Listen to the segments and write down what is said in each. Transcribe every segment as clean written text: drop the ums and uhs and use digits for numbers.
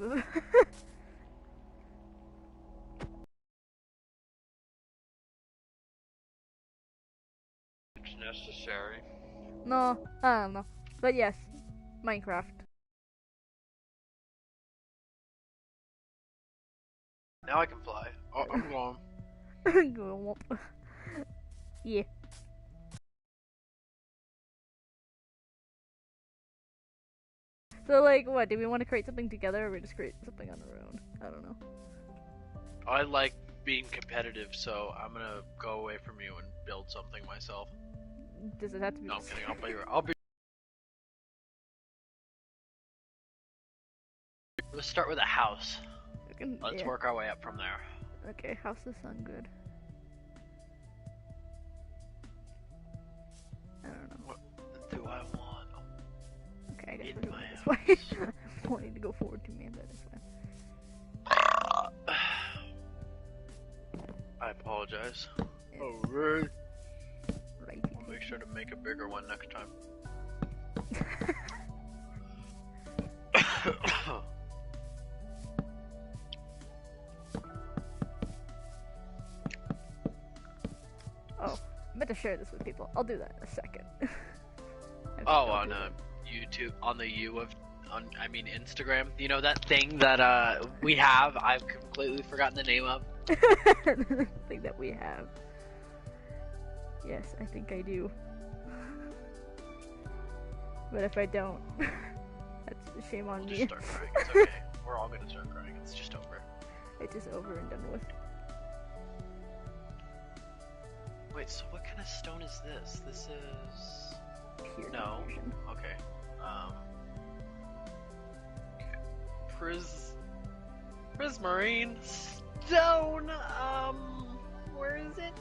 It's necessary. No, I don't know. But yes, Minecraft. Now I can fly. Oh, I'm going. Yeah. So, like, what? Do we want to create something together, or we just create something on our own? I don't know. I like being competitive, so I'm gonna go away from you and build something myself. Does it have to be? No, I'm kidding. I'll be. Let's start with a house. Let's work our way up from there. Okay, houses sound good. I don't know. What do I want? Okay, I guess In we're my going this way. I'm wanting to go forward to me, and that is fine. I apologize. Yeah. Alright. Right. I'll make sure to make a bigger one next time. Oh, I meant to share this with people. I'll do that in a second. Oh, on YouTube, on the I mean Instagram. You know that thing that we have? I've completely forgotten the name of. The thing that we have. Yes, I think I do. But if I don't, that's a shame on Just me. start crying. It's okay. We're all gonna start crying. It's just over. It's just over and done with. Wait, so what kind of stone is this? This is... Pure No. confusion. Okay. Prismarine stone. Where is it?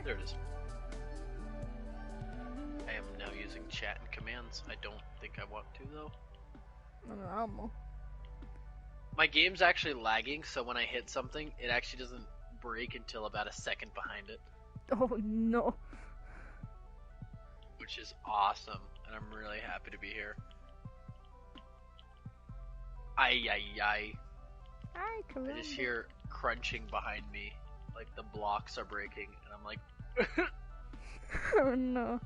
There it is. I am now using chat and commands. I don't think I want to though. I don't know. My game's actually lagging, so when I hit something, it actually doesn't break until about a second behind it. Oh no. Which is awesome, and I'm really happy to be here. Ay ay ay. Hi, I just hear crunching behind me, like the blocks are breaking, and I'm like, Oh no.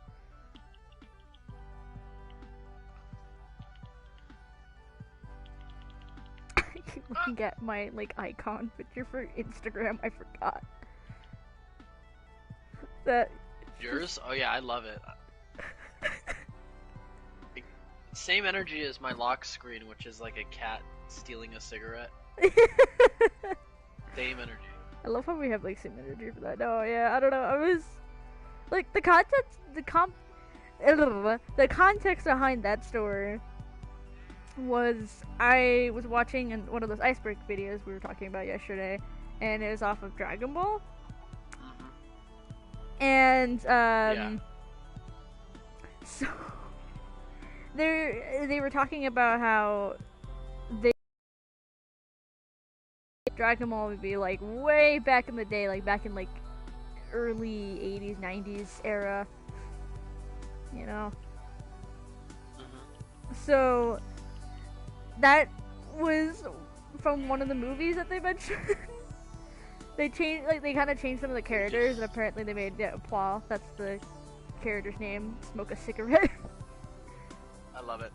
I keep looking at my icon picture for Instagram. I forgot. That yours? Oh yeah, I love it. Same energy as my lock screen, which is like a cat stealing a cigarette. Same energy. I love how we have like same energy for that. No, yeah, I don't know. I was like the context behind that story was I was watching one of those iceberg videos we were talking about yesterday, and it was off of Dragon Ball. And Yeah. so they were talking about how Dragon Ball would be like way back in the day, like back in like early 80s, 90s era, you know. So that was from one of the movies that they mentioned. They changed, like, they kind of changed some of the characters, and apparently they made Paul, that's the character's name, smoke a cigarette. I love it.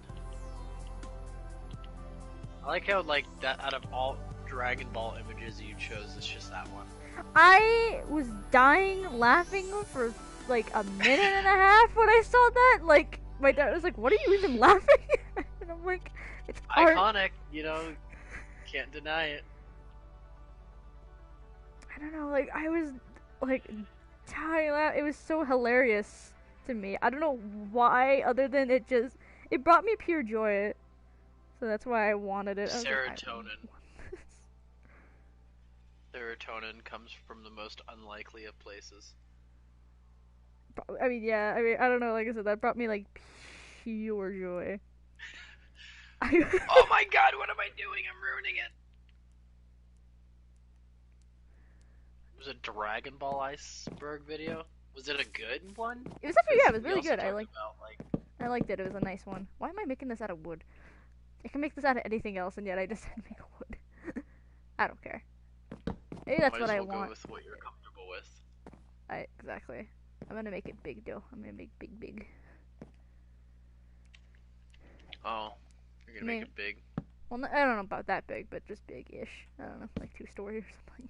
I like how, like, that out of all Dragon Ball images you chose, it's just that one. I was dying laughing for like a minute and a half when I saw that. Like, my dad was like, "What are you even laughing at?" And I'm like, "It's art." Iconic, you know, can't deny it. I don't know, like, I was like dying laugh. It was so hilarious to me. I don't know why, other than it brought me pure joy. So that's why I wanted it. Serotonin. Serotonin comes from the most unlikely of places. I mean, yeah. I mean, I don't know. Like I said, that brought me like pure joy. Oh my god, what am I doing? I'm ruining it. It was a Dragon Ball iceberg video. Was it a good one? It was actually, yeah, it was really good. I liked it. It was a nice one. Why am I making this out of wood? I can make this out of anything else, and yet I just said make wood. I don't care. Maybe that's Might what as I well want. go with what you're comfortable with. Exactly. I'm gonna make it big, though. I'm gonna make big. Oh, you're gonna make it big. Well, I don't know about that big, but just big-ish. I don't know, like 2-story or something.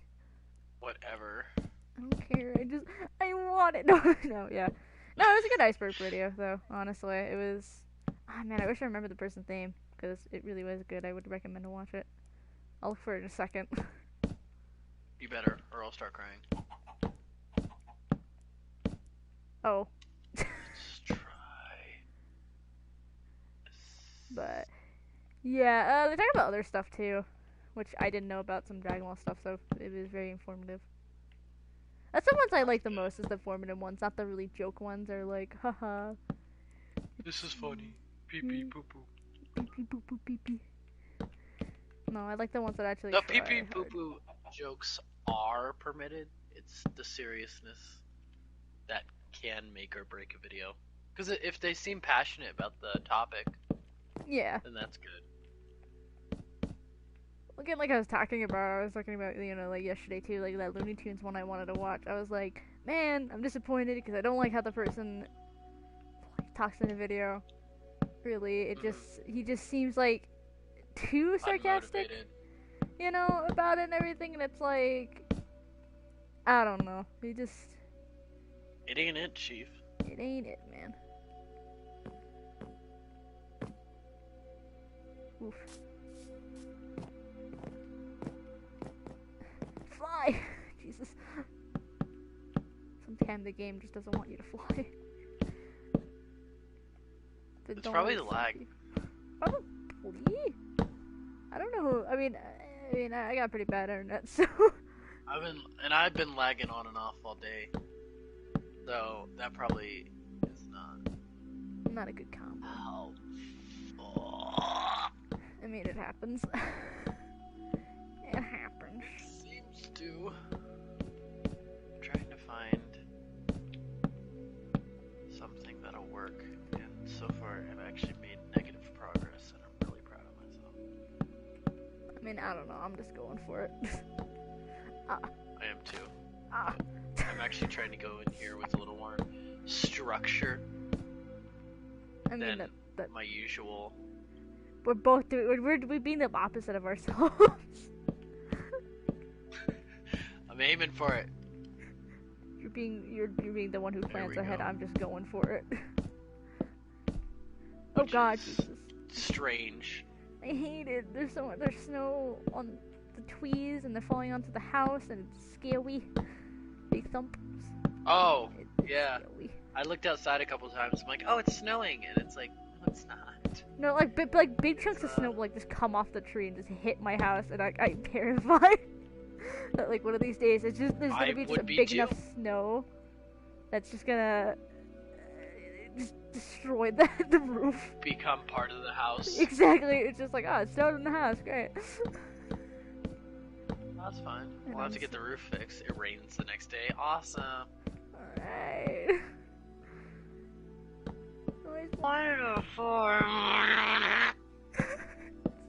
Whatever. I don't care. I want it. No, yeah. No, it was a good iceberg video, though. Honestly, it was. Ah, man, I wish I remember the person's name because it really was good. I would recommend to watch it. I'll look for it in a second. You better, or I'll start crying. Oh. Let's try. But yeah, they talk about other stuff too, which I didn't know about, some Dragon Ball stuff. So it was very informative. That's the ones I like the most, is the informative ones, not the really joke ones or like, haha. This is funny. Pee pee poo poo. Pee pee poo poo pee pee. No, I like the ones that actually. The pee pee poo poo jokes are permitted. It's the seriousness that can make or break a video. Because if they seem passionate about the topic, yeah, then that's good. Again, like I was talking about, like yesterday too, like that Looney Tunes one I wanted to watch. I was like, man, I'm disappointed because I don't like how the person talks in the video. Really, he just seems like too sarcastic, Unmotivated. About it and everything, and it's like, I don't know. It ain't it, Chief. It ain't it, man. Oof. Fly! Jesus. Sometimes the game just doesn't want you to fly. It's probably the lag. Probably. I don't know. I mean, I got pretty bad internet, so. I've been lagging on and off all day. So that probably is not a good combo. Helpful. I mean, it happens. It happens. Seems to. I'm trying to find something that'll work, and so far I've actually made negative progress, and I'm really proud of myself. I mean, I don't know. I'm just going for it. I am too. I'm actually trying to go in here with a little more structure than my usual. We're both doing. We're being the opposite of ourselves. I'm aiming for it. You're being the one who plans ahead. I'm just going for it. Oh God, Jesus. Strange. I hate it. There's snow on the trees, and they're falling onto the house, and it's scary. Big thumps. Oh, yeah. Scary. I looked outside a couple times. I'm like, oh, it's snowing, and it's like, no, it's not. No, like big chunks of snow like just come off the tree and just hit my house, and I'm terrified. That like one of these days, there's gonna be just a big enough snow that's just gonna just destroy the roof. Become part of the house. Exactly. It's just like, oh, it snowed in the house. Great. That's fine. We'll have to get the roof fixed. It rains the next day. Awesome. Alright.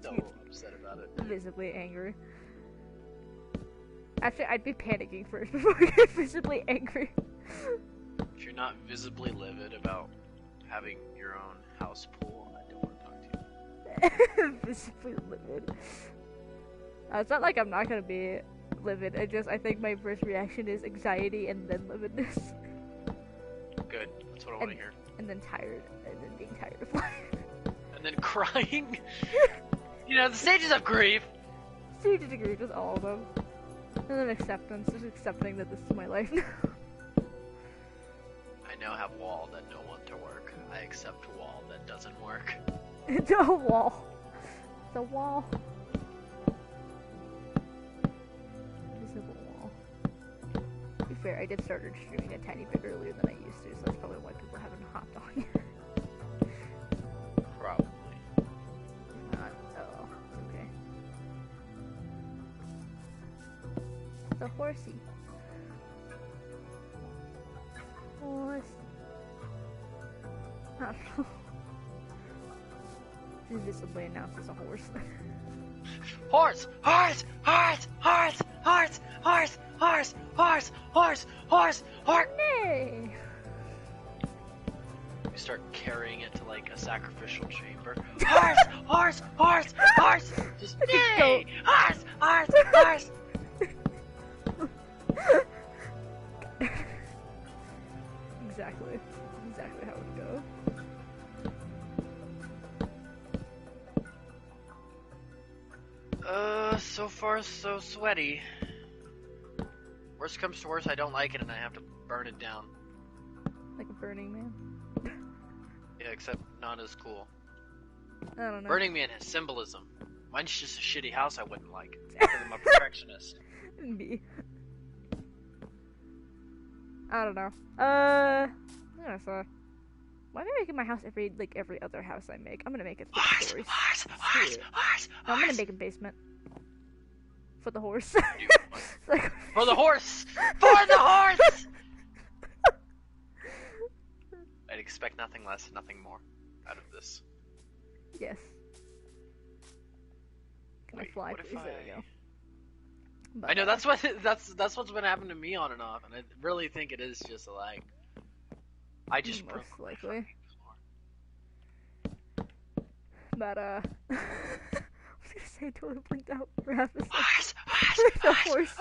So upset about it. Visibly angry. Actually, I'd be panicking first before I get visibly angry. If you're not visibly livid about having your own house pool, I don't want to talk to you. Visibly livid. It's not like I'm not gonna be livid. I think my first reaction is anxiety and then lividness. Good. That's what I want to hear. And then tired. And then being tired of life. And then crying. The stages of grief. Stages of grief is all of them. And then acceptance. Just accepting that this is my life now. I now have wall that don't want to work. I accept wall that doesn't work. It's a wall. It's a wall. Visible wall. To be fair, I did start streaming a tiny bit earlier than I used to, so that's probably why people haven't hopped on yet. Probably. Not. Oh, okay. The horsey. Horse. I don't know. Visibly announced as a horse. Horse! Horse! Horse! Horse! Horse! Horse! Horse! Horse! Horse! Horse! Horse! Nay! We start carrying it to like a sacrificial chamber. Horse! Horse! Horse! Horse! Just yay! Horse! Horse! Horse! Exactly how it would go. So far so sweaty. Worst comes to worst, I don't like it and I have to burn it down. Like a Burning Man. Yeah, except not as cool. I don't know. Burning Man has symbolism. Mine's just a shitty house I wouldn't like. Because I'm a perfectionist. Me. I don't know. I don't know, so why am I making my house every other house I make? I'm gonna make it 6 stories. No, I'm gonna make a basement. For the horse. Like... For the horse! For the horse! I'd expect nothing less, nothing more out of this. Yes. Can I fly, please? There we go. But, I know that's what's been happening to me on and off, and I really think it is just like I just most broke likely. But I was gonna say I totally blinked out for half a second. Horse!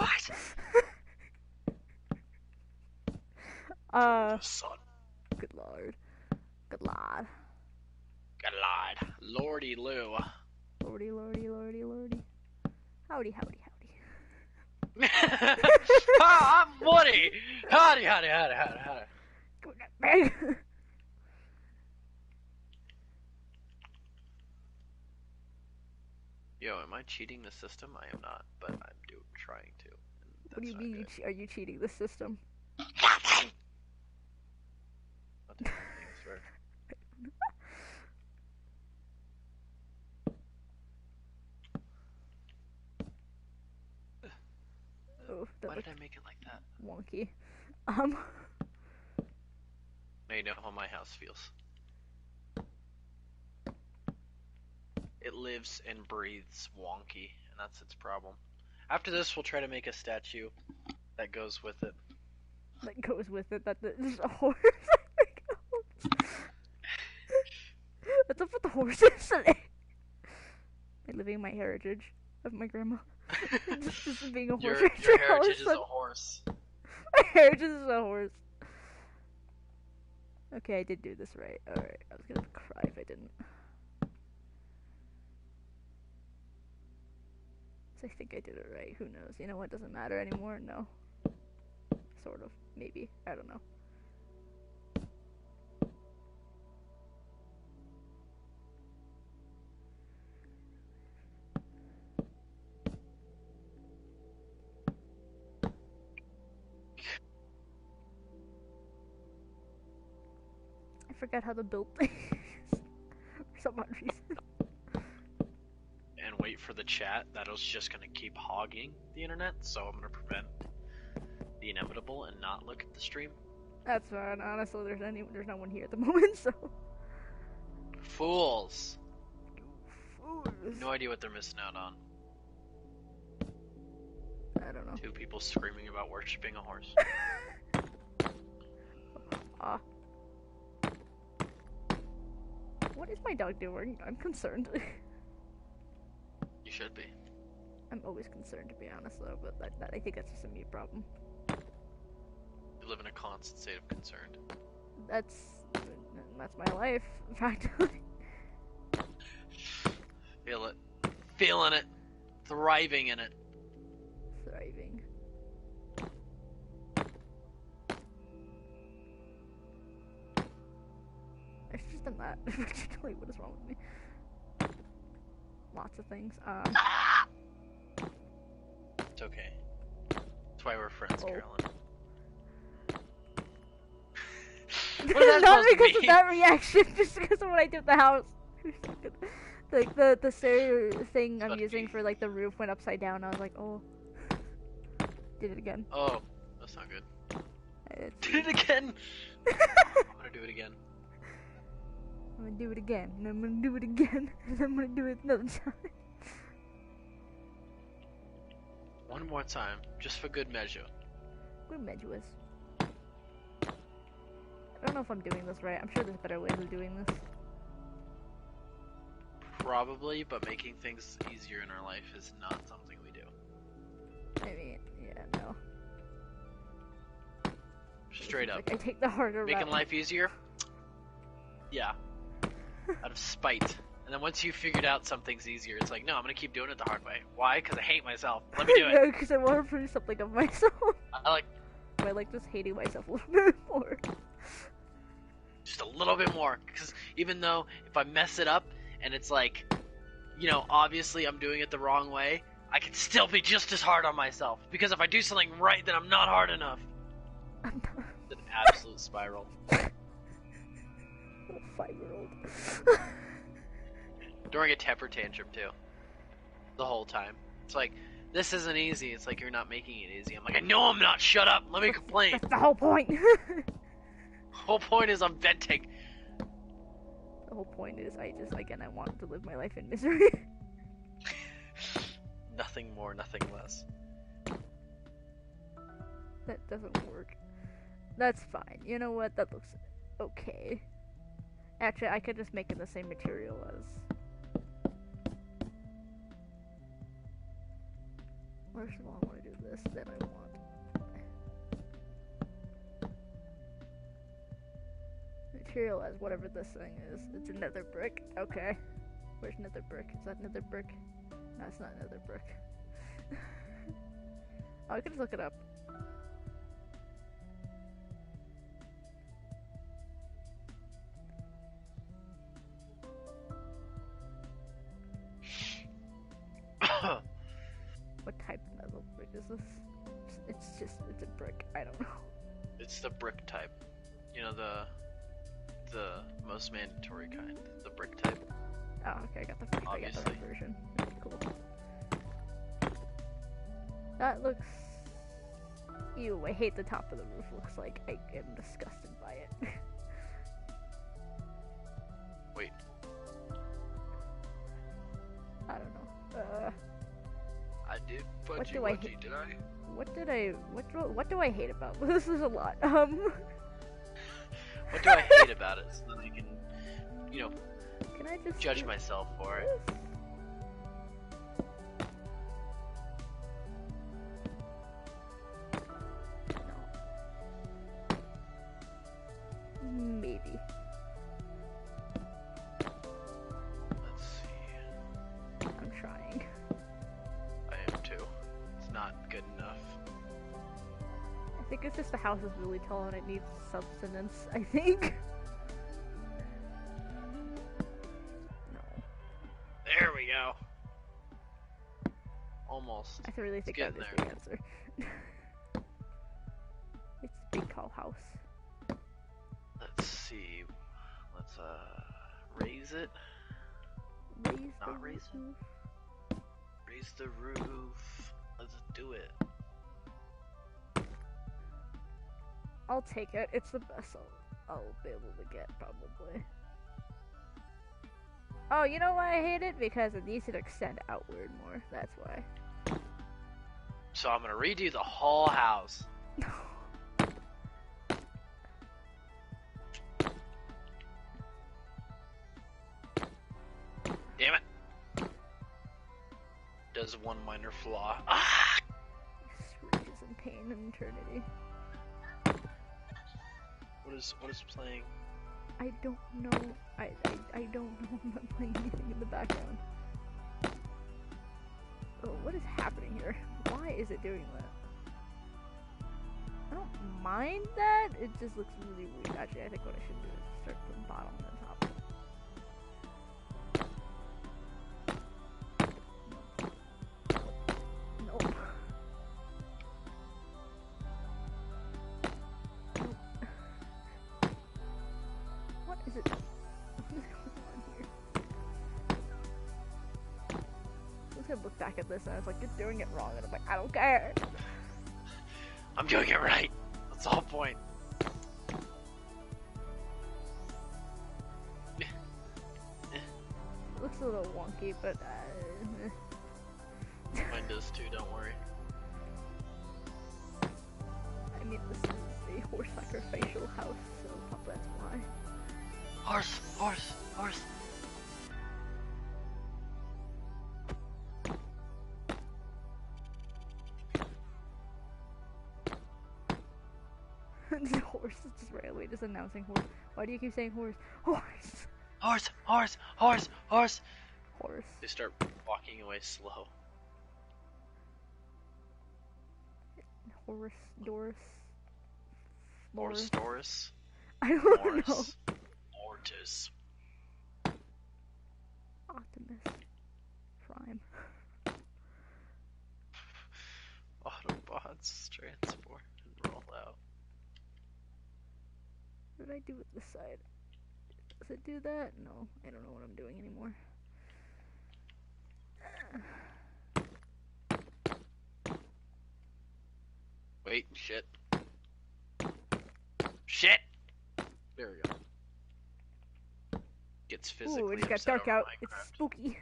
Son. Good lord. Good lord. Good lord. Lordy Lou. Lordy, lordy, lordy, lordy. Howdy, howdy, howdy. I'm Woody! Howdy, howdy, howdy, howdy, howdy. Yo, am I cheating the system? I am not, but I'm trying to. What do you mean? Are you cheating the system? Nothing. Oh, why did I make it like that? Wonky. Now you know how my house feels. It lives and breathes wonky, and that's its problem. After this, we'll try to make a statue that goes with it. That goes with it. There's a horse. What's up with the horses today? I'm living my heritage of my grandma. just being a horse. Your heritage is a horse. My heritage is a horse. Okay, I did do this right. Alright, I was gonna cry if I didn't. So I think I did it right. Who knows? You know what? Doesn't matter anymore. No. Sort of. Maybe. I don't know. I forgot how to build things. For some odd reason. And wait for the chat. That'll just gonna keep hogging the internet, so I'm gonna prevent the inevitable and not look at the stream. That's fine. Honestly, there's no one here at the moment, so. Fools. Fools. No idea what they're missing out on. I don't know. 2 people screaming about worshipping a horse. What is my dog doing? I'm concerned. You should be. I'm always concerned, to be honest, though, but I think that's just a me problem. You live in a constant state of concern. That's my life, practically. Feel it. Feeling it. Thriving in it. Thriving. I should have done that. Particularly, what is wrong with me? Lots of things. It's okay. That's why we're friends, Carolyn. Not because of that reaction, just because of what I did with the house. Like the stair thing I'm using for like the roof went upside down. I was like, oh, did it again. Oh, that's not good. Did it again. I'm gonna do it again. I'm gonna do it again, and I'm gonna do it again, and I'm gonna do it another time. One more time, just for good measure. Good measures. I don't know if I'm doing this right. I'm sure there's better ways of doing this. Probably, but making things easier in our life is not something we do. I mean, yeah, no. Straight up. Like I take the harder route. Making life easier? Yeah. Out of spite. And then once you figured out something's easier, it's like, no, I'm gonna keep doing it the hard way. Why? Because I hate myself. Let me do it. No, because I want to prove something of myself. I like just hating myself a little bit more. Just a little bit more. Because even though if I mess it up, and it's like, you know, obviously I'm doing it the wrong way, I can still be just as hard on myself. Because if I do something right, then I'm not hard enough. I'm not. It's an absolute spiral. Little 5-year-old. During a temper tantrum, too. The whole time. It's like, this isn't easy. It's like, you're not making it easy. I'm like, I know I'm not. Shut up. Let me complain. That's the whole point. The whole point is I'm venting. The whole point is I want to live my life in misery. Nothing more, nothing less. That doesn't work. That's fine. You know what? That looks okay. Actually, I could just make it the same material as... First of all, I want to do this, then I want... Material as whatever this thing is. It's a nether brick. Okay. Where's nether brick? Is that nether brick? No, it's not nether brick. Oh, I can just look it up. What type of nether brick is this? It's a brick. I don't know. It's the brick type. You know, the most mandatory kind. The brick type. Oh, okay, I got the right version. Okay, cool. That looks... Ew, I hate the top of the roof. Looks like I am disgusted by it. Wait. I don't know. I did What fudgy do I wudgy, did I? What do I hate about this? Is a lot. What do I hate about it so that I can, you know, Can I just judge myself for it? No. Maybe. Let's see. I'm trying. I am too. It's not good enough. I think it's just the house is really tall and it needs substance, I think. No. There we go. Almost. I really think that is the answer. It's a big tall house. Let's see. Let's raise it. Raise the roof. Let's do it. I'll take it. It's the best I'll be able to get, probably. Oh, you know why I hate it? Because it needs to extend outward more. That's why. So I'm gonna redo the whole house. Damn it. Does one minor flaw. Ah! Screeches in pain and eternity. What is playing? I don't know. I don't know. I'm not playing anything in the background. Oh, what is happening here? Why is it doing that? I don't mind that. It just looks really weird. Actually, I think what I should do is start from the bottom and then top. Nope. Nope. What is it? What is going on here? I was gonna look back at this and I was like, you're doing it wrong. And I'm like, I don't care. I'm doing it right. That's the whole point. a little wonky, but Mine does too, don't worry. I mean, this is a horse sacrificial house, so probably that's why. Horse, horse, horse. The horse is just randomly just announcing horse. Why do you keep saying horse? Horse! Horse, horse, horse, horse. Horse. They start walking away slow. Horse, Doris. Horse, Doris. I don't know. Morris. Mortis. Optimus. Prime. Autobots transport and roll out. What did I do with this side? Does it do that? No, I don't know what I'm doing anymore. Wait, shit. Shit! There we go. Gets physically Ooh, it just got upset dark over out. Minecraft. It's spooky.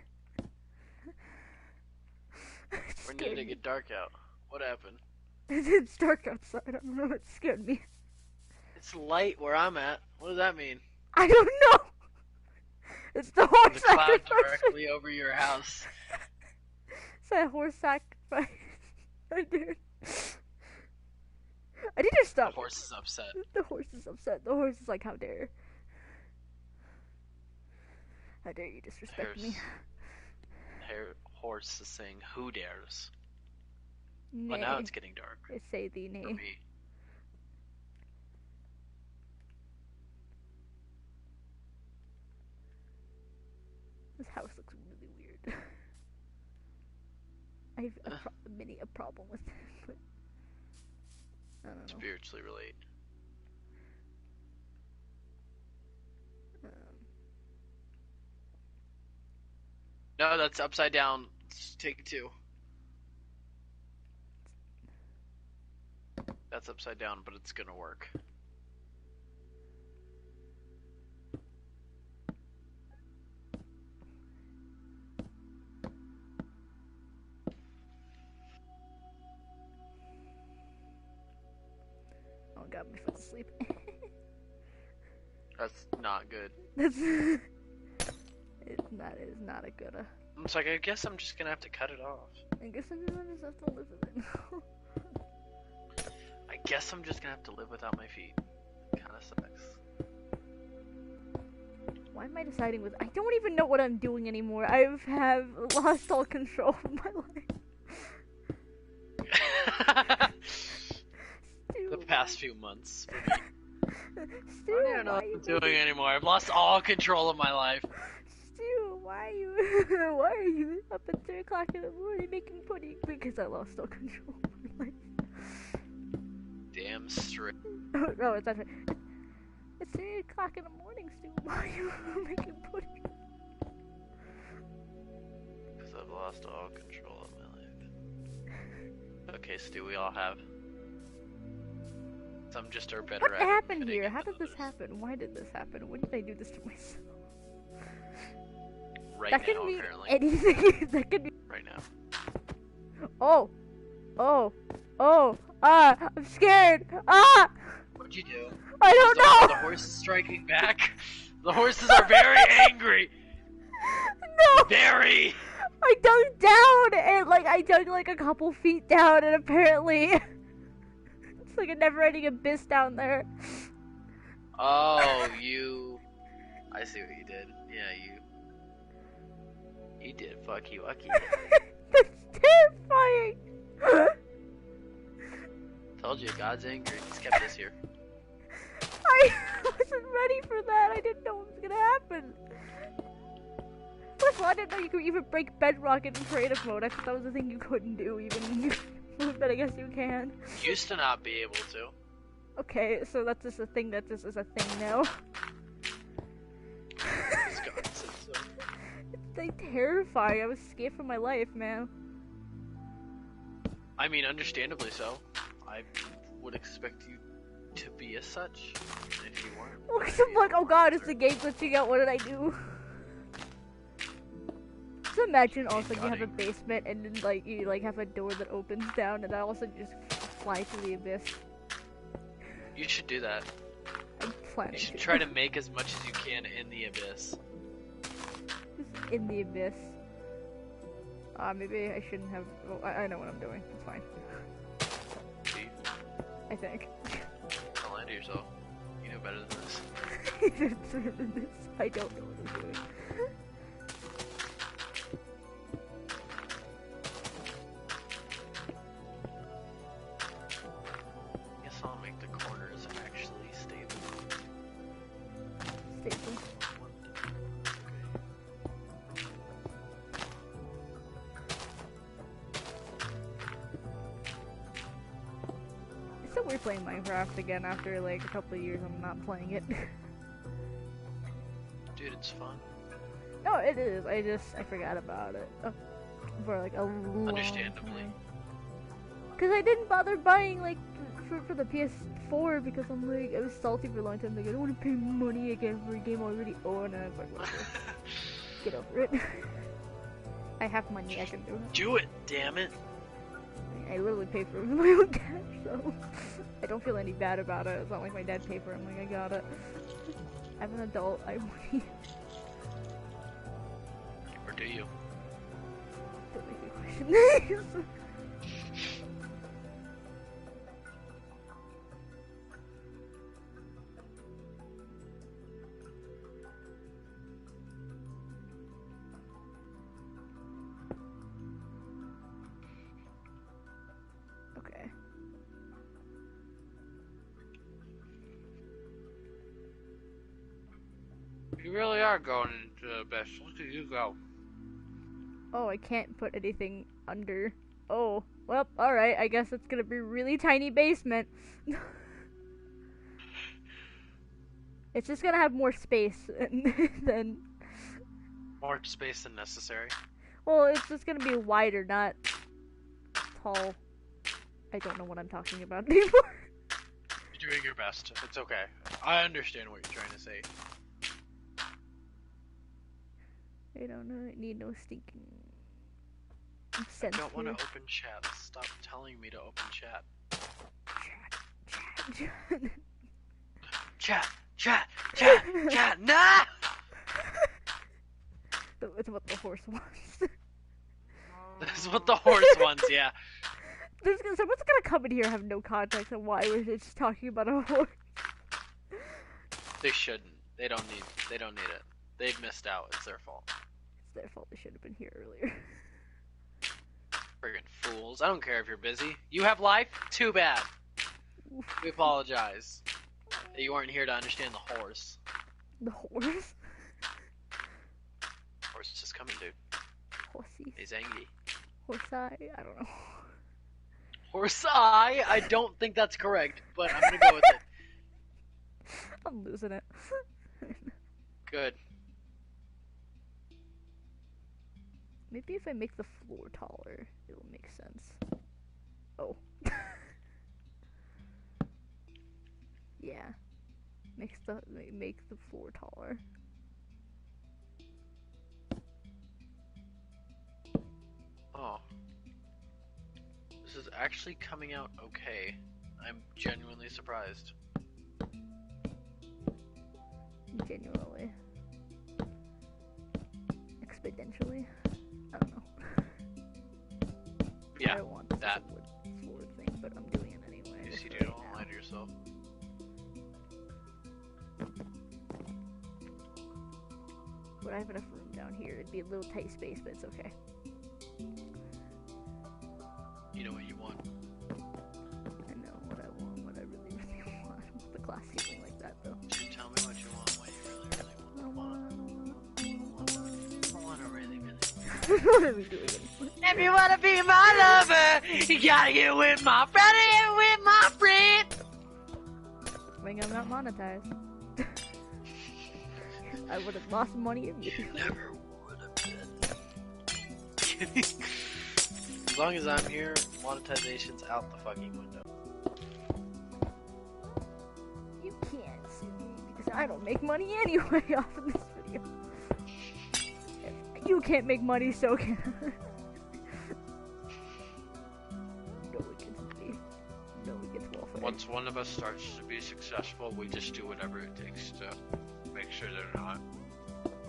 When did it get dark out? What happened? It's dark outside. I don't know. It scared me. It's light where I'm at. What does that mean? I don't know. It's the horse The cloud sacrifice. directly over your house. It's a horse sacrifice. I did. I need to The stop. horse is upset. The horse is upset. The horse is like, how dare. How dare you disrespect me. Horse is saying, who dares? Nay. But now it's getting dark. I say thee For nay. me. This house looks really weird. I have a problem with it, but I don't know. Spiritually relate. No, that's upside down. Let's take 2. That's upside down, but it's gonna work. Oh god, my foot's asleep. That's not good. That's it is not a good. It's like, I guess I'm just gonna have to cut it off. I guess I'm just gonna have to live with it. I guess I'm just gonna have to live without my feet. Kinda sucks. Why am I deciding with? I don't even know what I'm doing anymore. I have lost all control of my life. The past few months. Stu, I don't know what I'm doing anymore. I've lost all control of my life. Stu, why are you? Why are you up at 3 o'clock in the morning making pudding? Because I lost all control of my life. Damn straight. Oh, no, it's not right. It's 3 o'clock in the morning, Stu. Why are you making pudding? Because I've lost all control of my life. Okay, Stu, we all have. Some just are better What at it happened fitting here? How into did this others. happen? Why did this happen? When did I do this to myself? Right That now, could mean apparently. anything. That could be. Right now. Oh, oh, oh! Ah! I'm scared! Ah! What'd you do? I don't know. The horse is striking back. The horses are very angry. No! Very. I dug down and I dug a couple feet down and apparently it's like a never-ending abyss down there. Oh, you. I see what you did. Yeah, you. You did fucky wucky. That's terrifying. Told you, God's angry. He's kept us here. I wasn't ready for that. I didn't know what was gonna happen. First of all, I didn't know you could even break bedrock in creative mode. I thought that was a thing you couldn't do, even. But I guess you can. Used to not be able to. Okay, so that's just a thing that just is a thing now. Because God said so. It's terrifying. I was scared for my life, man. I mean, understandably so. I would expect you to be as such. And if you weren't. Because I'm like, oh god, is the game glitching out? What did I do? imagine also you have a basement and then like you like have a door that opens down and I also just fly to the abyss? You should do that. I'm planning You should to. try to make as much as you can in the abyss. Just in the abyss. Maybe I shouldn't have. Well, I know what I'm doing. It's fine. See? I think. Don't lie to yourself. You know better than this. I don't know what I'm doing. I guess I'll make the corners actually stable. Stable. It's so weird playing Minecraft again after like a couple of years I'm not playing it. Dude, it's fun. No, it is. I forgot about it for like a long Understandably. Because I didn't bother buying like for the PS4 because I'm like I was salty for a long time. Like I don't want to pay money again for a game I already own, and I was like, whatever. Get over it. I have money. I can do it. Do it, damn it. I literally pay for it with my own cash, so I don't feel any bad about it. It's not like my dad paid for it. I'm like, I got it. I'm an adult. I have money. Or do you? Don't make me question. Okay. You really are going into the best. Look at you go. Oh, I can't put anything under. Oh, well, alright. I guess it's gonna be a really tiny basement. It's just gonna have more space than. More space than necessary. Well, it's just gonna be wider, not tall. I don't know what I'm talking about anymore. You're doing your best. It's okay. I understand what you're trying to say. I don't know. I need no stinking sense. I don't want to here. open chat. Stop telling me to open chat. Chat, nah! It's what the horse wants. That's what the horse wants, yeah. Someone's gonna come in here and have no context on why we're just talking about a horse. They shouldn't. They don't need it. They've missed out. It's their fault. It's their fault. They should have been here earlier. Friggin' fools. I don't care if you're busy. You have life? Too bad. We apologize that you weren't here to understand the horse. The horse? Horse is coming, dude. Horsey. He's angry. Horsey? I don't know. Horse eye? I don't think that's correct, but I'm gonna go with it. I'm losing it. Good. Maybe if I make the floor taller, it'll make sense. Oh. Yeah. Make the floor taller. Oh. This is actually coming out okay. I'm genuinely surprised. Genuinely. Exponentially. I don't know. Yeah, I don't want that. wood floor thing, but I'm doing it anyway. You just see, for dude, right don't now. lie to yourself. Would I have enough room down here? It'd be a little tight space, but it's okay. You know what you want. I know what I want, what I really, really want. I want the glass ceiling like that, though. Dude, tell me what you want, what you really, really want. I want to really, really. What are we doing? If you want to be my lover, you gotta get with my friend, get with my friend. I think I'm not monetized. I would have lost money immediately. You never would have been. As long as I'm here, monetization's out the fucking window. You can't sue me because I don't make money anyway off of this video. If you You can't make money, so can I. No one gets money. No one gets welfare. Once one of us starts to be successful, we just do whatever it takes to make sure they're not.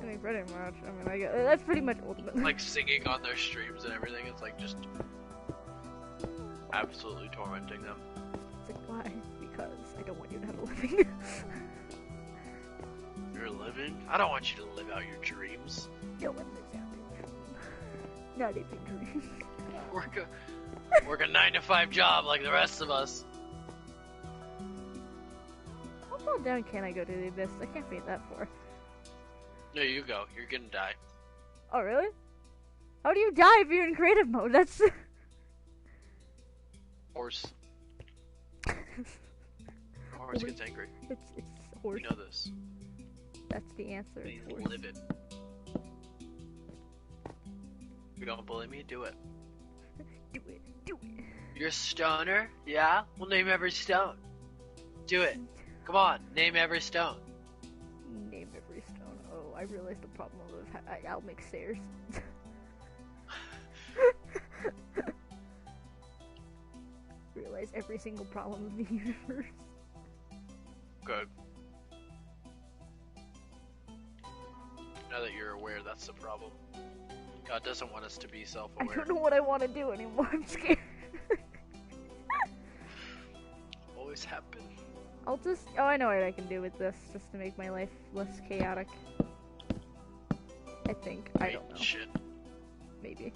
I mean, pretty much. I mean, that's pretty much ultimate. Like singing on their streams and everything. It's like just absolutely tormenting them. It's like, why? Because I don't want you to have a living. You're living? I don't want you to live out your dreams. No one lives out their dream. Not even dream. Work a 9-to-5 job like the rest of us. How far down can I go to the abyss? I can't beat that far. There you go. You're gonna die. Oh, really? How do you die if you're in creative mode? That's... Horse. Horse gets angry. It's horse. We know this. That's the answer. He's Horse. livid. If you don't believe me, do it. Do it. Do it. You're a stoner? Yeah? We'll name every stone. Do it. Come on, name every stone. Name every stone. Oh, I realized the problem of I'll make stairs. Realize every single problem of the universe. Good. Now that you're aware, that's the problem. God doesn't want us to be I self-aware. don't know what I want to do anymore. I'm scared. Always happen. I'll just... Oh, I know what I can do with this, just to make my life less chaotic. I think. I don't know. Shit. Maybe.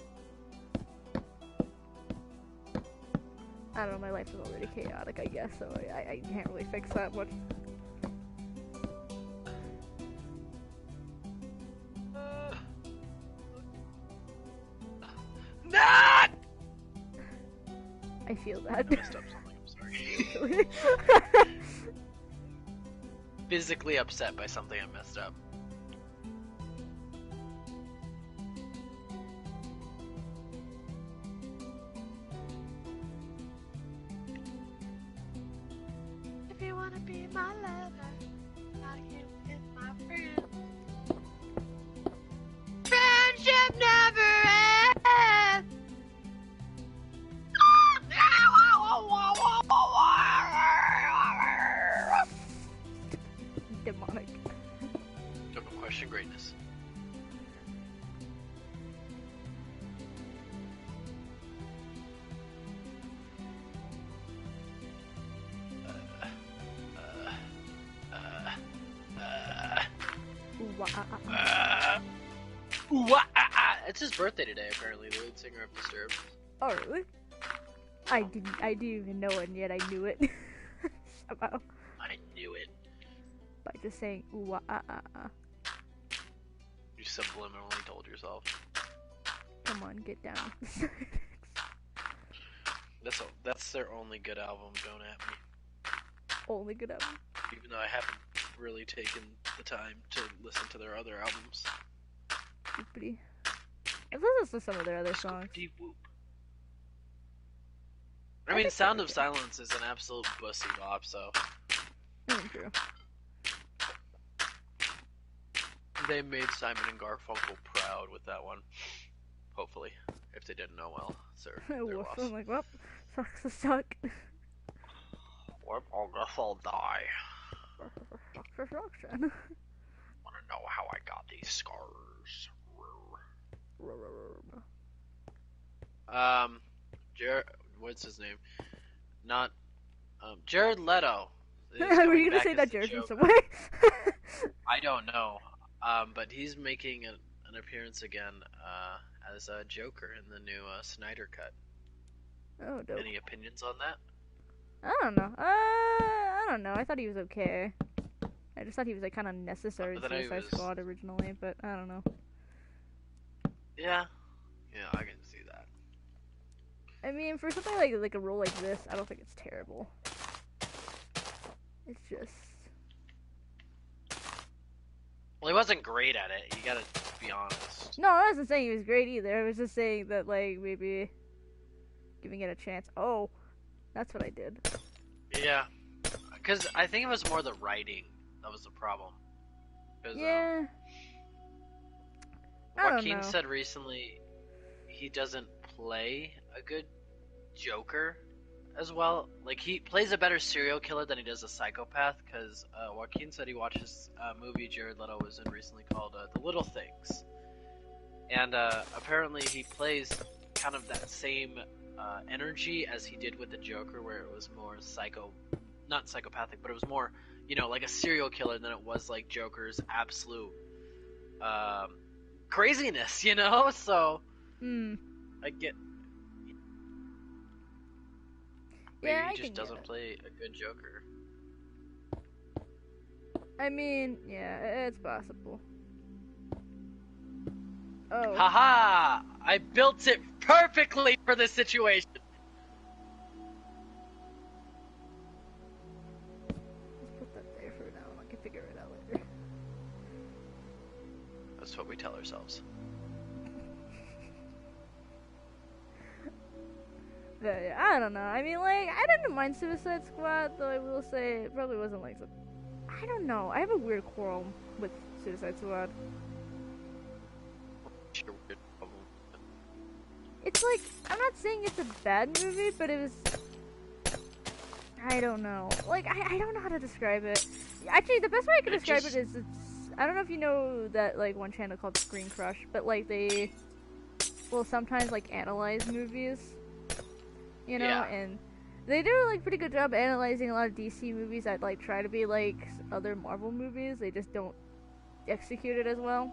I don't know, my life is already chaotic, I guess, so I can't really fix that much. Not! I feel that. I messed up something, I'm sorry. Physically upset by something I messed up. If you wanna be my lover, like you is my friend. Friendship never ends. Demonic. Don't question greatness. It's his birthday today, apparently, the lead singer of Disturbed. Oh, really? I didn't even know it, and yet I knew it. Somehow. I knew it. By just saying, ooh, You subliminally told yourself. Come on, get down. That's their only good album, Don't At Me. Only good album. Even though I haven't really taken the time to listen to their other albums. Scoopity. I've listened to some of their other songs. Scoopity-whoop. I mean, Sound of Silence is an absolute pussy bop, so... True. They made Simon and Garfunkel proud with that one. Hopefully. If they didn't know, well, it's their loss. I'm like, well, sucks to suck. Well, I guess I'll die. Destruction. Wanna know how I got these scars? What's his name? Not, Jared Leto. Were you gonna say that Jared from somewhere? I don't know. But he's making an appearance again, as a Joker in the new, Snyder Cut. Oh, dope. Any opinions on that? I don't know. I don't know. I thought he was okay. I just thought he was like kind of necessary in Suicide Squad originally, but I don't know. Yeah, I can see that. I mean, for something like a role like this, I don't think it's terrible. It's just... Well, he wasn't great at it. You gotta be honest. No, I wasn't saying he was great either. I was just saying that, like, maybe giving it a chance. Oh, that's what I did. Yeah, because I think it was more the writing that was the problem. Yeah. I don't Joaquin know. said recently he doesn't play a good Joker as well. Like, he plays a better serial killer than he does a psychopath, because Joaquin said he watches a movie Jared Leto was in recently called The Little Things. And apparently he plays kind of that same energy as he did with the Joker, where it was more not psychopathic, but it was more, like a serial killer than it was like Joker's absolute craziness, So I get. Maybe Yeah, I he just can doesn't get it. play a good Joker. I mean, yeah, it's possible. Oh. Haha! I built it perfectly for this situation. Let's put that there for now. I can figure it out later. That's what we tell ourselves. But yeah, I don't know. I mean, like, I didn't mind Suicide Squad, though I will say it probably wasn't like so. I don't know. I have a weird quarrel with Suicide Squad. Sure, weird problem. It's like, I'm not saying it's a bad movie, but it was. I don't know. Like, I don't know how to describe it. Actually, the best way I can describe it is I don't know if you know that, like, one channel called Screen Crush, but, like, they will sometimes, like, analyze movies. Yeah. And they do, like, pretty good job analyzing a lot of DC movies that, like, try to be like other Marvel movies. They just don't execute it as well.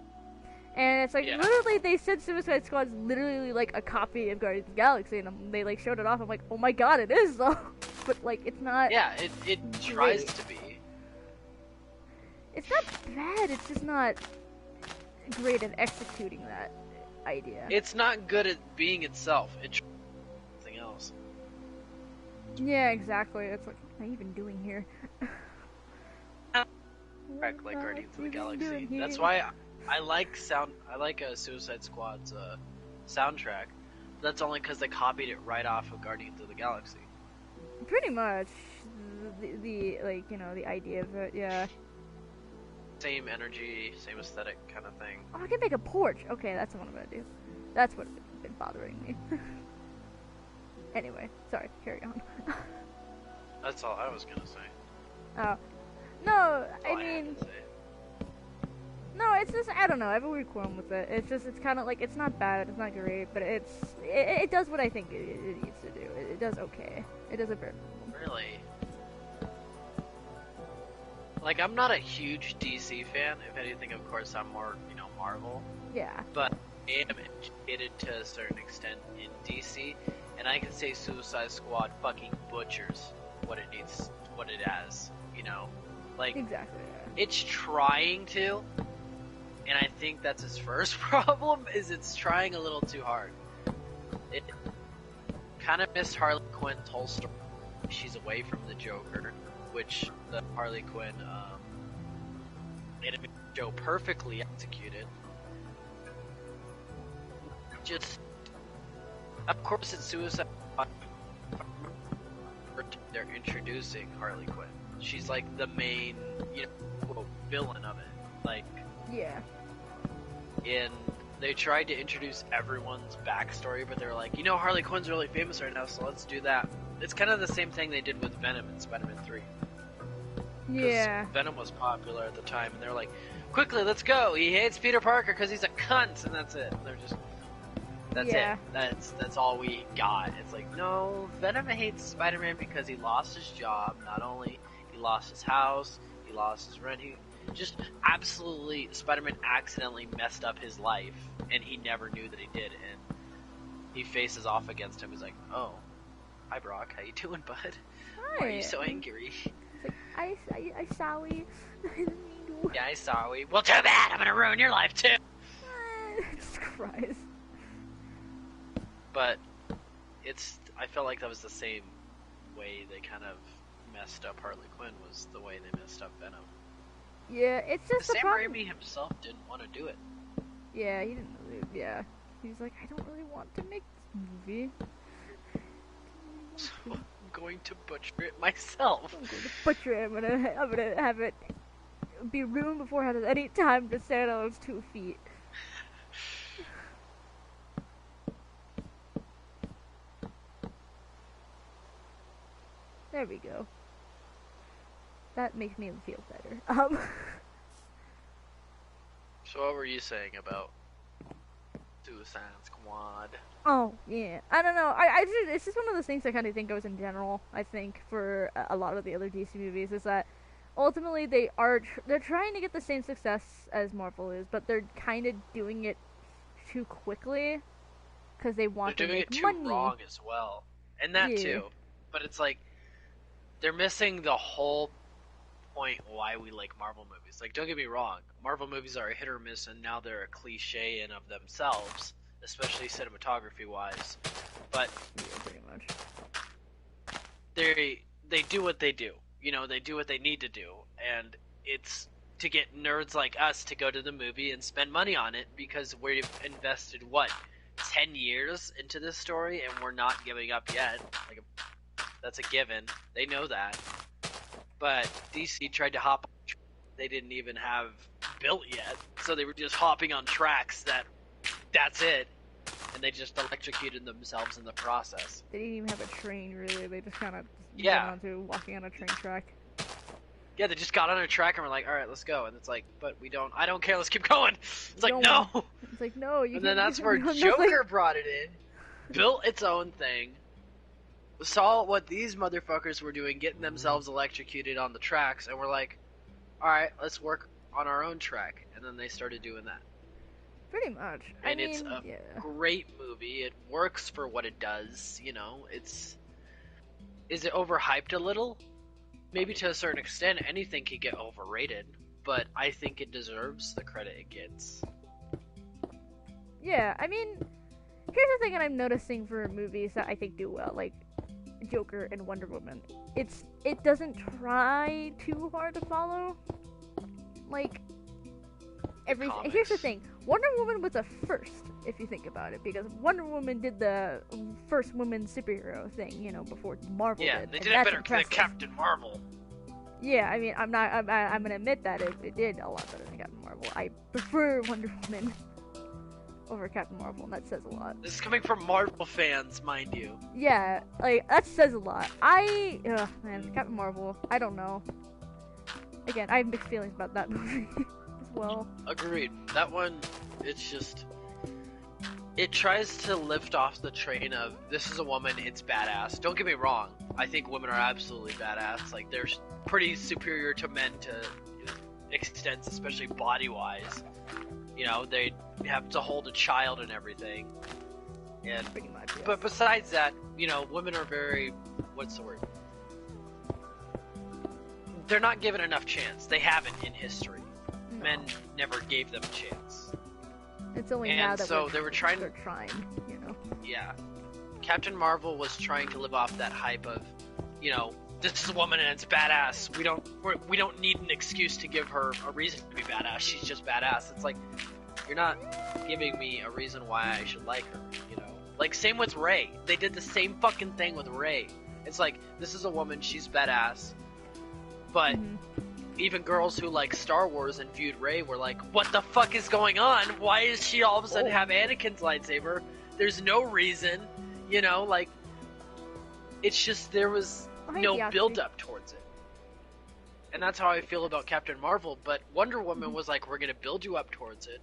And it's like, Yeah. literally, they said Suicide Squad's literally, like, a copy of Guardians of the Galaxy, and they, like, showed it off. I'm like, oh my god, it is, though. But, like, it's not. Yeah, it tries to be. It's not bad, it's just not great at executing that idea. It's not good at being itself. It tries something else. Yeah, exactly. It's like, what am I even doing here? Like What am I Guardians of the even Galaxy. doing here? That's why I like Suicide Squad's soundtrack. That's only because they copied it right off of Guardians of the Galaxy. Pretty much. The like, the idea of it, yeah. Same energy, same aesthetic kind of thing. Oh, I can make a porch. Okay, that's what I'm gonna do. That's what's been bothering me. Anyway, sorry, carry on. That's all I was gonna say. Oh. No, That's I all had mean, to say. no, it's just, I don't know, I have a weird qualm with it. It's kind of like, it's not bad, it's not great, but it does what I think it needs to do. It does okay. It does a bit. Really? Like, I'm not a huge DC fan. If anything, of course, I'm more, Marvel. Yeah. But I am educated to a certain extent in DC, and I can say Suicide Squad fucking butchers what it has, Like, Exactly, yeah. it's trying to, and I think that's its first problem, is it's trying a little too hard. It kind of missed Harley Quinn's whole story. She's away from the Joker, which the Harley Quinn animated show perfectly executed. Just, of course, it's Suicide Squad. They're introducing Harley Quinn. She's like the main, quote, villain of it. Like, Yeah. and they tried to introduce everyone's backstory, but they were like, Harley Quinn's really famous right now, so let's do that. It's kind of the same thing they did with Venom in Spider-Man 3. Yeah. Venom was popular at the time, and they're like, quickly, let's go. He hates Peter Parker because he's a cunt, and that's it. They're just, that's Yeah. it. That's all we got. It's like, no, Venom hates Spider-Man because he lost his job. Not only he lost his house, he lost his rent. He just absolutely, Spider-Man accidentally messed up his life, and he never knew that he did. And he faces off against him. He's like, oh, hi Brock, how you doing, bud? Why are you so angry? It's like, I sorry. I didn't mean to. Yeah, I sorry. Well, too bad. I'm gonna ruin your life too. Jesus Christ. But I felt like that was the same way they kind of messed up Harley Quinn, was the way they messed up Venom. Yeah, it's just the Sam problem. Raimi himself didn't want to do it. Yeah, he didn't really, yeah. He's like, I don't really want to make this movie. So I'm going to butcher it myself. I'm going to butcher it. I'm gonna have it be ruined before it has any time to stand on its 2 feet. There we go. That makes me feel better. So what were you saying about Suicide Squad? Oh, yeah. I don't know. It's just one of those things I kind of think goes in general, I think, for a lot of the other DC movies, is that ultimately they're trying to get the same success as Marvel is, but they're kind of doing it too quickly because they want to make money. They're doing it too wrong as well. And that too. But it's like, they're missing the whole point why we like Marvel movies. Like, don't get me wrong, Marvel movies are a hit or miss, and now they're a cliche in of themselves, especially cinematography wise. But Yeah, pretty much. they do what they do. You know, they do what they need to do, and it's to get nerds like us to go to the movie and spend money on it because we've invested 10 years into this story, and we're not giving up yet. Like, that's a given. They know that. But DC tried to hop on tracks they didn't even have built yet, so they were just hopping on tracks that's it, and they just electrocuted themselves in the process. They didn't even have a train, really. They just kind of Yeah. went onto walking on a train track. Yeah, they just got on a track and were like, alright, let's go. And it's like, but I don't care, let's keep going. It's like, no! It's like, no, you And then can't- that's where no, Joker brought it in, built its own thing, saw what these motherfuckers were doing, getting themselves electrocuted on the tracks, and we're like, alright, let's work on our own track. And then they started doing that. Pretty much. And I mean, it's a yeah. great movie. It works for what it does, you know. Is it overhyped a little? Maybe to a certain extent, anything can get overrated, but I think it deserves the credit it gets. Yeah, I mean, here's the thing that I'm noticing for movies that I think do well, like Joker and Wonder Woman. It doesn't try too hard to follow. Like, here's the thing, Wonder Woman was a first, if you think about it, because Wonder Woman did the first woman superhero thing, you know, before Marvel Yeah, did. they and did it that's better than impressive. Captain Marvel. Yeah, I mean, I'm gonna admit that it did a lot better than Captain Marvel. I prefer Wonder Woman over Captain Marvel, and that says a lot. This is coming from Marvel fans, mind you. Yeah, like, that says a lot. Man, Captain Marvel, I don't know. Again, I have mixed feelings about that movie as well. Agreed. That one, it's just... It tries to lift off the train of, this is a woman, it's badass. Don't get me wrong, I think women are absolutely badass. Like, they're pretty superior to men to extents, especially body-wise. You know, they have to hold a child and everything. And Pretty much, yeah. But besides that, you know, women are very... What's the word? They're not given enough chance. They haven't in history. No. Men never gave them a chance. It's only And now that so they were trying- they're trying, you know. Yeah. Captain Marvel was trying to live off that hype of, you know, this is a woman and it's badass. We don't need an excuse to give her a reason to be badass. She's just badass. It's like, you're not giving me a reason why I should like her, you know? Like, same with Rey. They did the same fucking thing with Rey. It's like, this is a woman, she's badass. But even girls who like Star Wars and viewed Rey were like, what the fuck is going on? Why is she all of a sudden have Anakin's lightsaber? There's no reason, you know, like, it's just, there was no build up towards it. And that's how I feel about Captain Marvel, but Wonder Woman was like, we're gonna build you up towards it,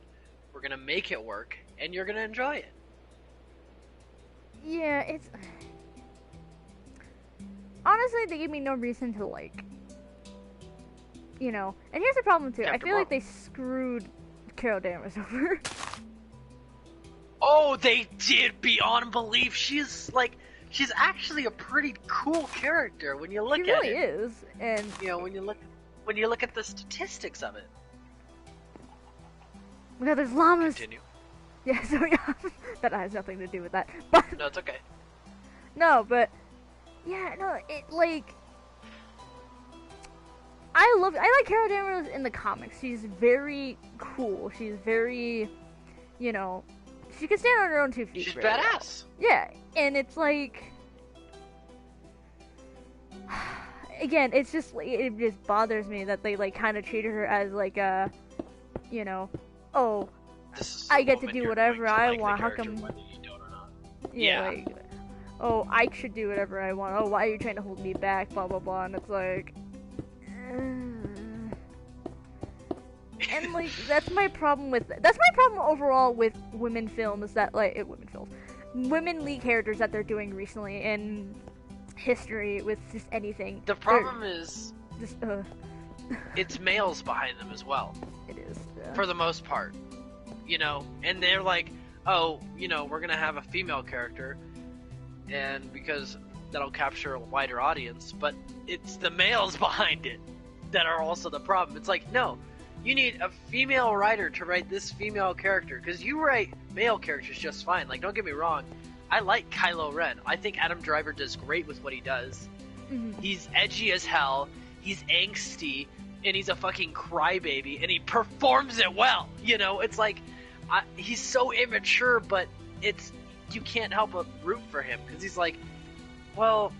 we're gonna make it work, and you're gonna enjoy it. Yeah, it's... Honestly, they gave me no reason to, like... You know, and here's the problem too. Captain I feel like Marvel. they screwed Carol Danvers over. Oh, they did beyond belief. She's actually a pretty cool character when you look She at really it. is, and You know, when you look at the statistics of it. yeah, there's llamas. Continue. Yeah, so yeah, that has nothing to do with that. But No, it's okay. no, but yeah, no, it like I like Carol Danvers in the comics. She's very cool. She's very, you know, she can stand on her own 2 feet. She's very well. badass. Yeah, and it's like, again, it's just it just bothers me that they like kind of treated her as like a, you know, oh, This is I the get to woman do you're whatever going to I like the want. How character come? whether you don't or not. Yeah. Yeah. Like, oh, I should do whatever I want. Oh, why are you trying to hold me back? Blah blah blah. And it's like, and like that's my problem overall with women films that women lead characters that they're doing recently in history with just anything. The problem is just it's males behind them as well. it is For the most part. You know, and they're like, oh, you know, we're gonna have a female character, and because that'll capture a wider audience, but it's the males behind it that are also the problem. It's like, no, you need a female writer to write this female character, because you write male characters just fine. Like, don't get me wrong, I like Kylo Ren. I think Adam Driver does great with what he does. Mm-hmm. He's edgy as hell, he's angsty, and he's a fucking crybaby, and he performs it well. You know, it's like, he's so immature, but you can't help but root for him, because he's like, well,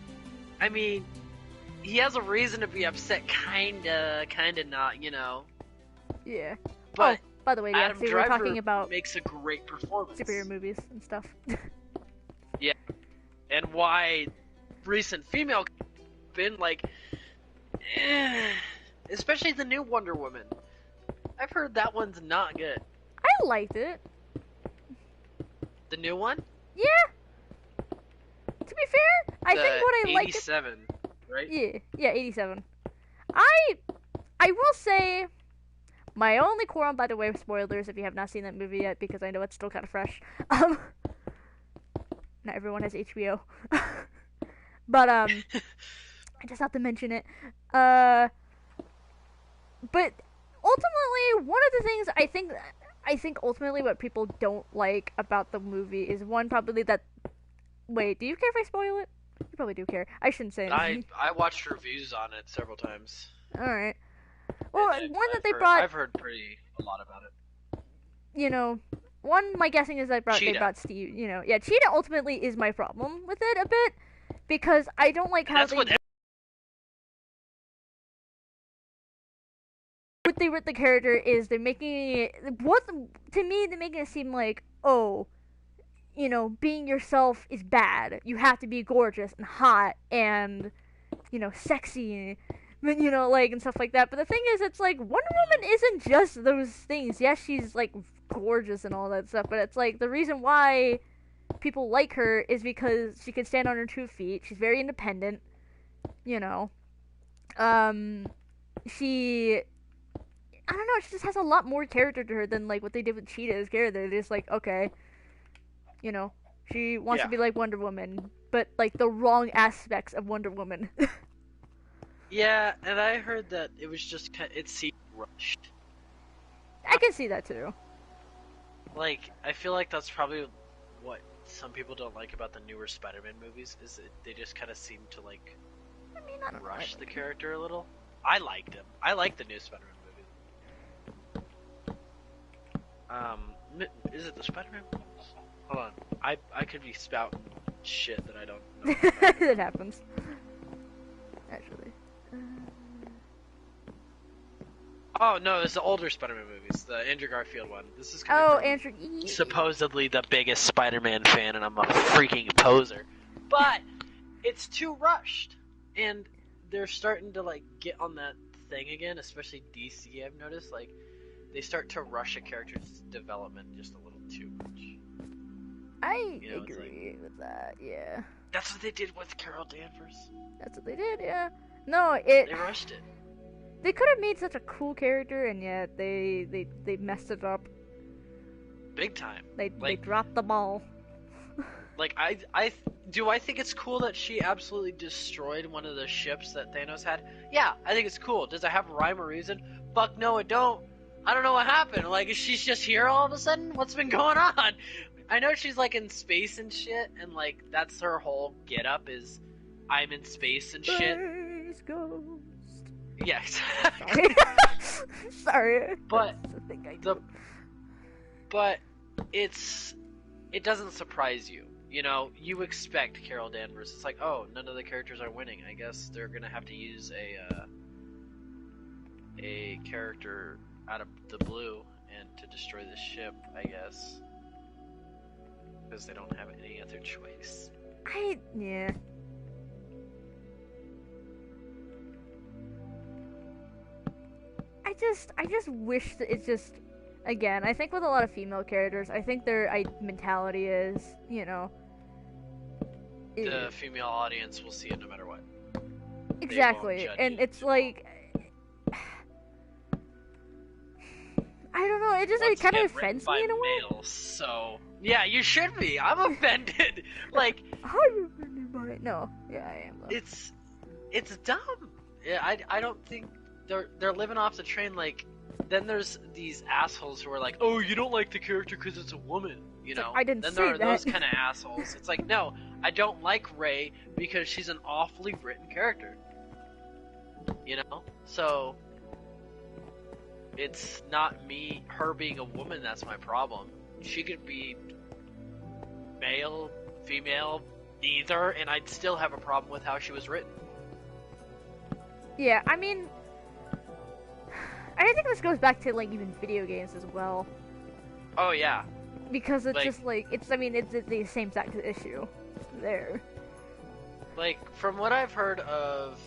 I mean, he has a reason to be upset, kinda not, you know. Yeah. But by the way, yeah, Adam see, Driver we're talking about makes a great performance. superhero movies and stuff. Yeah, and why recent female been like, especially the new Wonder Woman. I've heard that one's not good. I liked it. The new one? Yeah. To be fair, I think what I liked. 87, right? Yeah, 87. I will say, my only quarrel, by the way, spoilers if you have not seen that movie yet, because I know it's still kind of fresh. Not everyone has HBO. But, I just have to mention it. But, ultimately, one of the things I think ultimately what people don't like about the movie is, one, probably that... Wait, do you care if I spoil it? You probably do care. I shouldn't say anything. I watched reviews on it several times. Alright. Well, I've heard a lot about it. You know, one, my guessing is they brought Steve, you know. Yeah, Cheetah ultimately is my problem with it a bit, because I don't like how what they wrote the character is they're making it, to me, they're making it seem like, oh, you know, being yourself is bad. You have to be gorgeous and hot and, you know, sexy, you know, like, and stuff like that. But the thing is, it's like, Wonder Woman isn't just those things. Yes, she's, like, gorgeous and all that stuff, but it's like, the reason why people like her is because she can stand on her 2 feet. She's very independent, you know. She... I don't know, she just has a lot more character to her than, like, what they did with Cheetah's character. They're just like, okay, you know, she wants to be like Wonder Woman, but, like, the wrong aspects of Wonder Woman. Yeah, and I heard that it was just it seemed rushed. I can see that, too. Like, I feel like that's probably what some people don't like about the newer Spider-Man movies, is that they just kind of seem to, like, rush the character a little. I liked him. I like the new Spider-Man movie. Is it the Spider-Man? Hold on. I could be spouting shit that I don't know. It happens. Actually. Oh, no, it's the older Spider-Man movies. The Andrew Garfield one. This is coming from Andrew... supposedly the biggest Spider-Man fan, and I'm a freaking poser. But it's too rushed. And they're starting to, like, get on that thing again, especially DC, I've noticed. Like, they start to rush a character's development just a little too much. I agree with that, yeah. That's what they did with Carol Danvers. That's what they did, yeah. No, they rushed it. They could have made such a cool character, and yet they messed it up. Big time. They dropped the ball. Like, I think it's cool that she absolutely destroyed one of the ships that Thanos had? Yeah, I think it's cool. Does it have rhyme or reason? Fuck no, it don't. I don't know what happened. Like, she's just here all of a sudden? What's been going on? I know she's, like, in space and shit, and, like, that's her whole get-up is, I'm in space and shit. Space Ghost. Yeah, Sorry. Sorry. But, but, it doesn't surprise you. You know, you expect Carol Danvers. It's like, oh, none of the characters are winning. I guess they're gonna have to use a character out of the blue and to destroy the ship, I guess, because they don't have any other choice. Yeah. I just wish that it's just, again, I think with a lot of female characters, I think their mentality is, you know, The female audience will see it no matter what. exactly, and it's like, I don't know, it kind of offends me in a way. Males, so yeah, you should be. I'm offended. Like, I'm offended by it. No, yeah, I am. Though. It's dumb. Yeah, I don't think they're living off the train. Like, then there's these assholes who are like, oh, you don't like the character because it's a woman. You know, I didn't then say there are that. those kind of assholes. It's like, no, I don't like Rey because she's an awfully written character. You know, so it's not her being a woman that's my problem. She could be male, female, neither, and I'd still have a problem with how she was written. Yeah, I mean, I think this goes back to like even video games as well. Oh yeah. Because it's just like it's the same exact issue there. Like, from what I've heard of,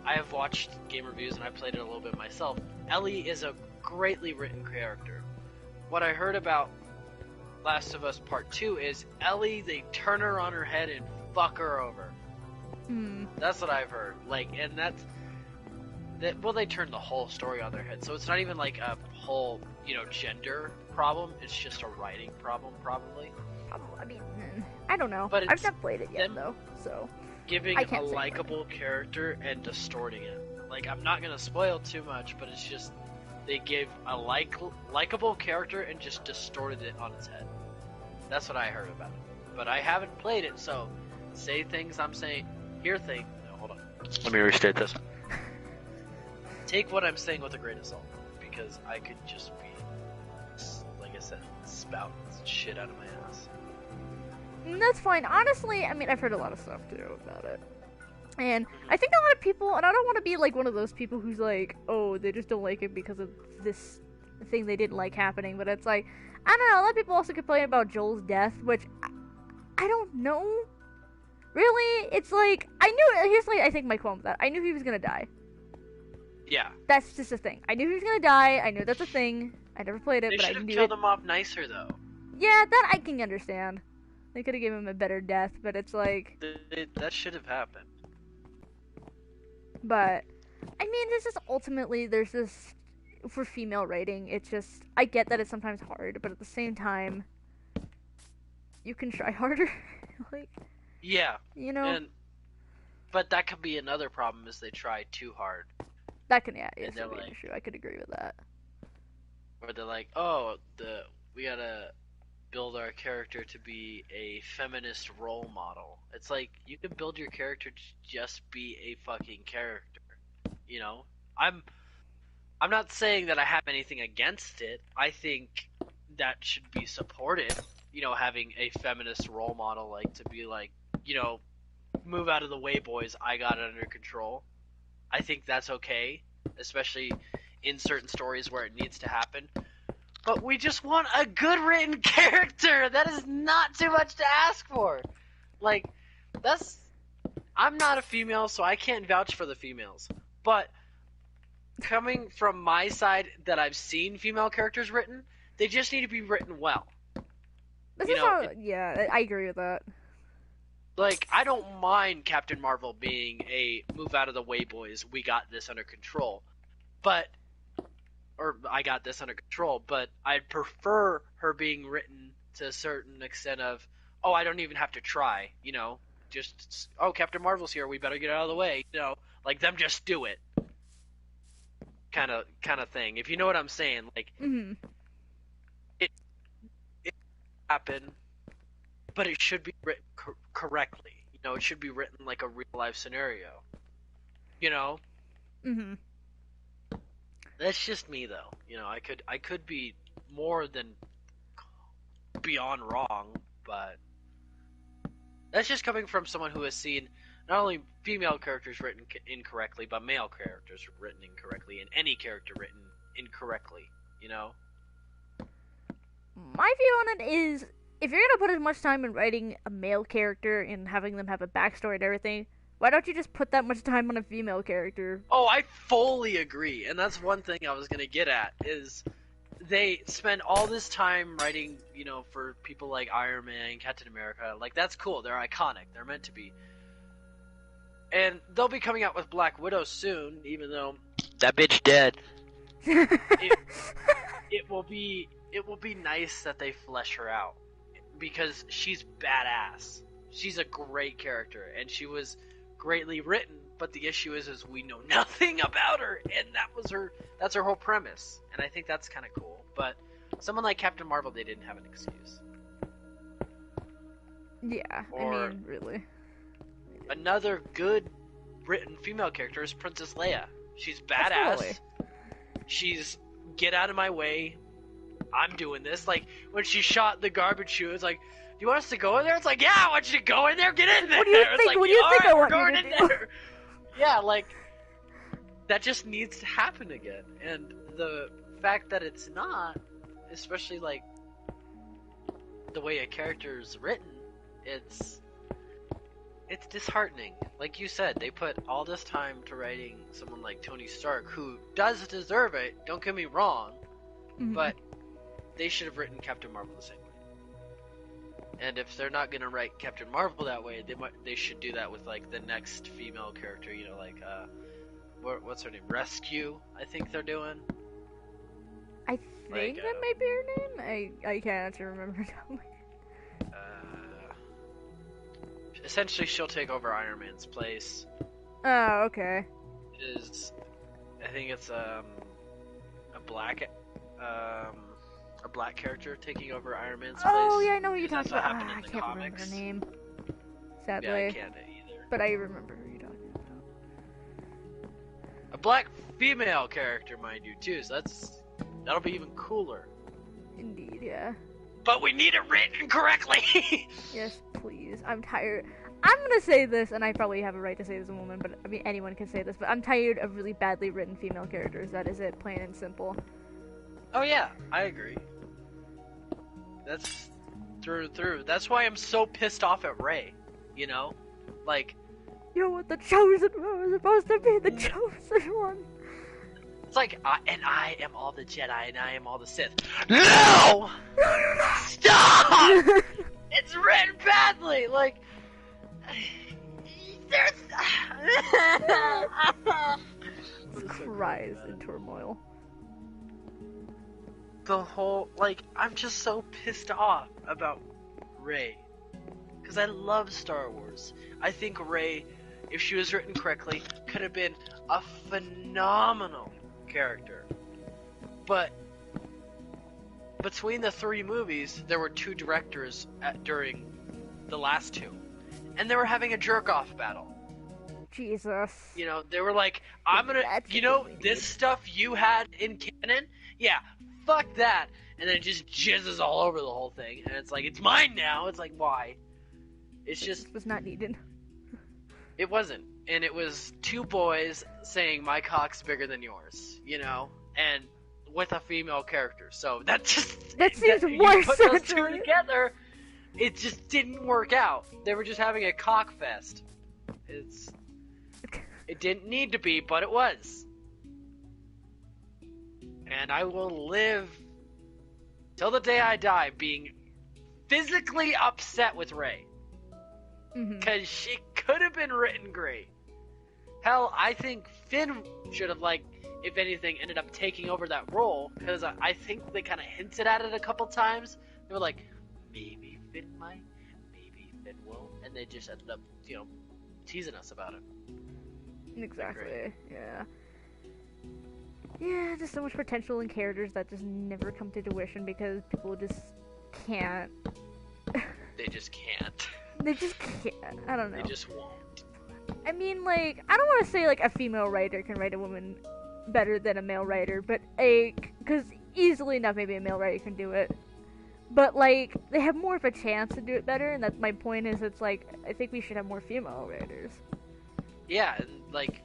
I have watched game reviews and I played it a little bit myself. Ellie is a greatly written character. What I heard about Last of Us Part 2 is Ellie, they turn her on her head and fuck her over. That's what I've heard. Like, and well, they turned the whole story on their head, so it's not even like a whole, gender problem. It's just a writing problem, probably. I mean, I don't know. But I've not played it yet, though, so giving a likable character and distorting it. Like, I'm not gonna spoil too much, but it's just they gave a likable character and just distorted it on its head. That's what I heard about it. But I haven't played it, so say things I'm saying. Hear things. No, hold on. Let me restate this. Take what I'm saying with a grain of salt, because I could just be, like I said, spouting shit out of my ass. That's fine. Honestly, I mean, I've heard a lot of stuff too about it. And I think a lot of people, and I don't want to be like one of those people who's like, oh, they just don't like it because of this thing they didn't like happening, but it's like, I don't know, a lot of people also complain about Joel's death, which, I don't know. Really? It's like, here's like, I think my quote with that, I knew he was gonna die. Yeah. That's just a thing. I knew he was gonna die, I knew that's a thing, I never played it, but I knew it. They should have killed him off nicer, though. Yeah, that I can understand. They could have given him a better death, but it's like... That should have happened. But, I mean, this is ultimately, there's this... For female writing, it's just... I get that it's sometimes hard, but at the same time... You can try harder. Like... Yeah. You know? But that could be another problem, is they try too hard. That can, yeah, it's like, an issue. I could agree with that. Or they're like, oh, we gotta build our character to be a feminist role model. It's like, you can build your character to just be a fucking character. You know? I'm not saying that I have anything against it. I think that should be supported. Having a feminist role model, like, to be like, move out of the way, boys, I got it under control. I think that's okay, especially in certain stories where it needs to happen. But we just want a good written character. That is not too much to ask for. Like, I'm not a female, so I can't vouch for the females. But coming from my side that I've seen female characters written, they just need to be written well. Yeah, I agree with that. Like, I don't mind Captain Marvel being a move out of the way, boys, we got this under control. But I got this under control, but I'd prefer her being written to a certain extent of, oh, I don't even have to try, just, oh, Captain Marvel's here, we better get out of the way, like, them just do it. Kind of thing, if you know what I'm saying, like, it happen, but it should be written correctly, it should be written like a real life scenario, That's just me, though. I could be more than beyond wrong, but that's just coming from someone who has seen not only female characters written incorrectly, but male characters written incorrectly, and any character written incorrectly, My view on it is, if you're gonna put as much time in writing a male character and having them have a backstory and everything, why don't you just put that much time on a female character? Oh, I fully agree, and that's one thing I was gonna get at is they spend all this time writing, you know, for people like Iron Man, Captain America. Like, that's cool. They're iconic. They're meant to be. And they'll be coming out with Black Widow soon, even though that bitch dead. It will be nice that they flesh her out because she's badass. She's a great character, and she was greatly written. But the issue is we know nothing about her, and that's her whole premise. And I think that's kind of cool. But someone like Captain Marvel, they didn't have an excuse. Yeah, Or I mean, really. Another good written female character is Princess Leia. She's badass. Absolutely. She's get out of my way. I'm doing this. Like when she shot the garbage chute, it's like, do you want us to go in there? It's like, yeah, I want you to go in there. Get in there. What do you It's think? like, What do you think right, I want we're you going to in do? there. Yeah, like that just needs to happen again. And the fact that it's not, especially like the way a character is written, it's disheartening. Like you said, they put all this time to writing someone like Tony Stark, who does deserve it, don't get me wrong, Mhm. but they should have written Captain Marvel the same way. And if they're not gonna write Captain Marvel that way, they should do that with like the next female character, you know, like what's her name? Rescue, I think they're doing. I think that might be her name. I can't actually remember. Essentially, she'll take over Iron Man's place. Oh, okay. I think it's a black character taking over Iron Man's place. Oh yeah, I know who you're That's talking what about. happened in I the can't remember comics. her name. Yeah, Sadly, I can't either. but I remember who you're talking about. A black female character, mind you, too. So that'll be even cooler. Indeed, yeah. But we need it written correctly. Yes, please. I'm tired. I'm gonna say this, and I probably have a right to say this as a woman, but I mean anyone can say this, but I'm tired of really badly written female characters. That is it, plain and simple. Oh yeah, I agree. That's through and through. That's why I'm so pissed off at Rey. You know, like You're what the chosen one was supposed to be, the chosen one. it's like I am all the Jedi and I am all the Sith. No! Stop! It's written badly. Like there's Cries in turmoil. the whole like I'm just so pissed off about Rey because I love Star Wars. I think Rey, if she was written correctly, could have been a phenomenal character. But between the 3 movies, there were 2 directors during the last 2, and they were having a jerk-off battle. Jesus. You know, they were like, I'm gonna, That's you know, what we this need. stuff you had in canon, yeah, fuck that. And then it just jizzes all over the whole thing. And it's like, it's mine now. It's like, why? It's just, This was not needed. it wasn't. And it was 2 boys saying, my cock's bigger than yours, you know? And with a female character. So that just, That seems you worse, put those 2 actually. together, it just didn't work out. They were just having a cock fest. It didn't need to be, but it was. And I will live till the day I die being physically upset with Rey. Mhm. Because she could have been written great. Hell, I think Finn should have, like, if anything, ended up taking over that role. Because I think they kind of hinted at it a couple times. They were like, maybe Finn might, maybe Finn won't. And they just ended up, you know, teasing us about it. Exactly. Yeah. Yeah, just so much potential in characters that just never come to fruition because people just can't. They just can't. They just can't. I don't know. They just won't. I mean, like, I don't want to say like a female writer can write a woman better than a male writer, but because easily enough, maybe a male writer can do it. But like, they have more of a chance to do it better, and that's my point. Is it's like I think we should have more female writers Yeah, and like,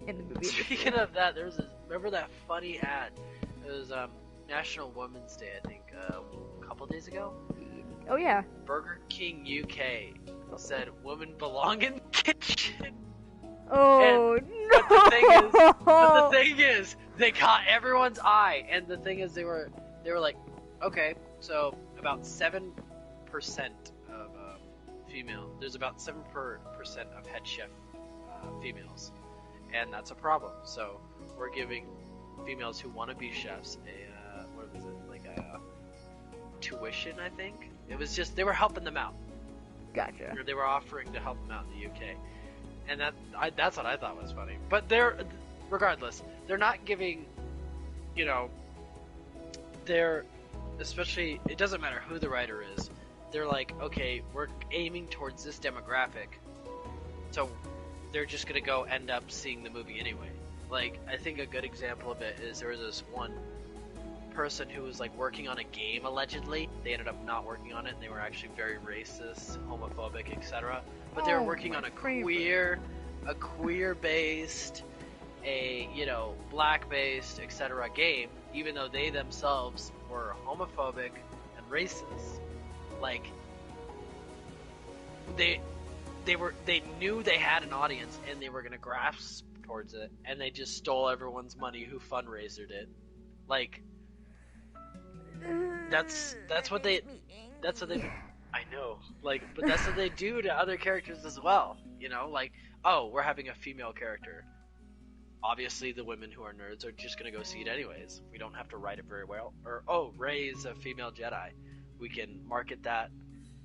in the movie. speaking of that, there was remember that funny ad? It was National Women's Day, I think, a couple days ago. Oh yeah. Burger King UK said women belong in the kitchen. Oh But no! the thing is, they caught everyone's eye, and the thing is, they were like, okay, so about 7% of female. There's about 7% of head chef females, and that's a problem. So we're giving females who want to be chefs a what was it, like a tuition? I think it was just they were helping them out. Gotcha. Or they were offering to help them out in the UK. And that's what I thought was funny. But regardless, they're not giving, they're, especially, it doesn't matter who the writer is. They're like, okay, we're aiming towards this demographic, so they're just gonna go end up seeing the movie anyway. Like, I think a good example of it is there was this one person who was like working on a game allegedly. They ended up not working on it, and they were actually very racist, homophobic, etc. But they were working on a queer-based, black-based, etc. game, even though they themselves were homophobic and racist. Like, they knew they had an audience, and they were gonna grasp towards it, and they just stole everyone's money who fundraisered it. Like, that's what they I know, like, but that's what they do to other characters as well, like, oh, we're having a female character, obviously the women who are nerds are just gonna go see it anyways. We don't have to write it very well. Or, oh, Rey is a female Jedi, we can market that,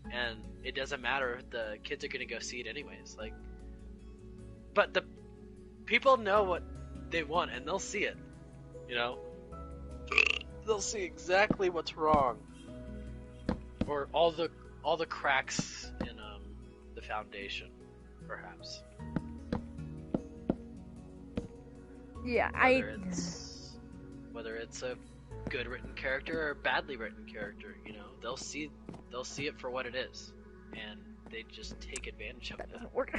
and it doesn't matter, the kids are gonna go see it anyways. Like, but the people know what they want, and they'll see it, they'll see exactly what's wrong, or all the cracks in the foundation, perhaps. Yeah, whether it's a good written character or badly written character, they'll see it for what it is, and they just take advantage of that it. doesn't work.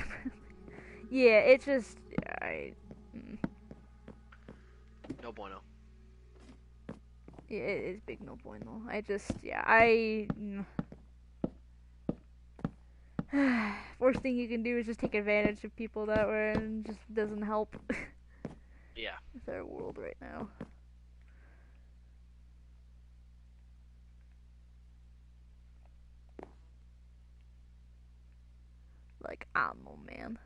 Yeah, it's just No bueno. Yeah, it is big no bueno. Worst thing you can do is just take advantage of people that way, and just doesn't help. Yeah. With our world right now. Like, I don't know, man.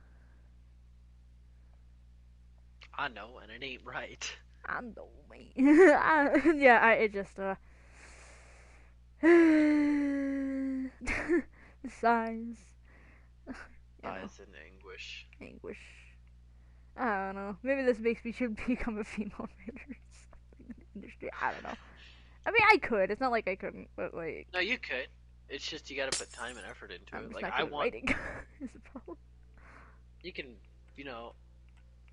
I know, and it ain't right. I know, man. It just, the sighs. Sighs and anguish. Anguish. I don't know. Maybe this makes me should become a female writer in the industry. I don't know. I mean, I could. It's not like I couldn't, but like. No, you could. It's just you gotta put time and effort into I'm it. just Like, not good at writing. Is the problem. You can,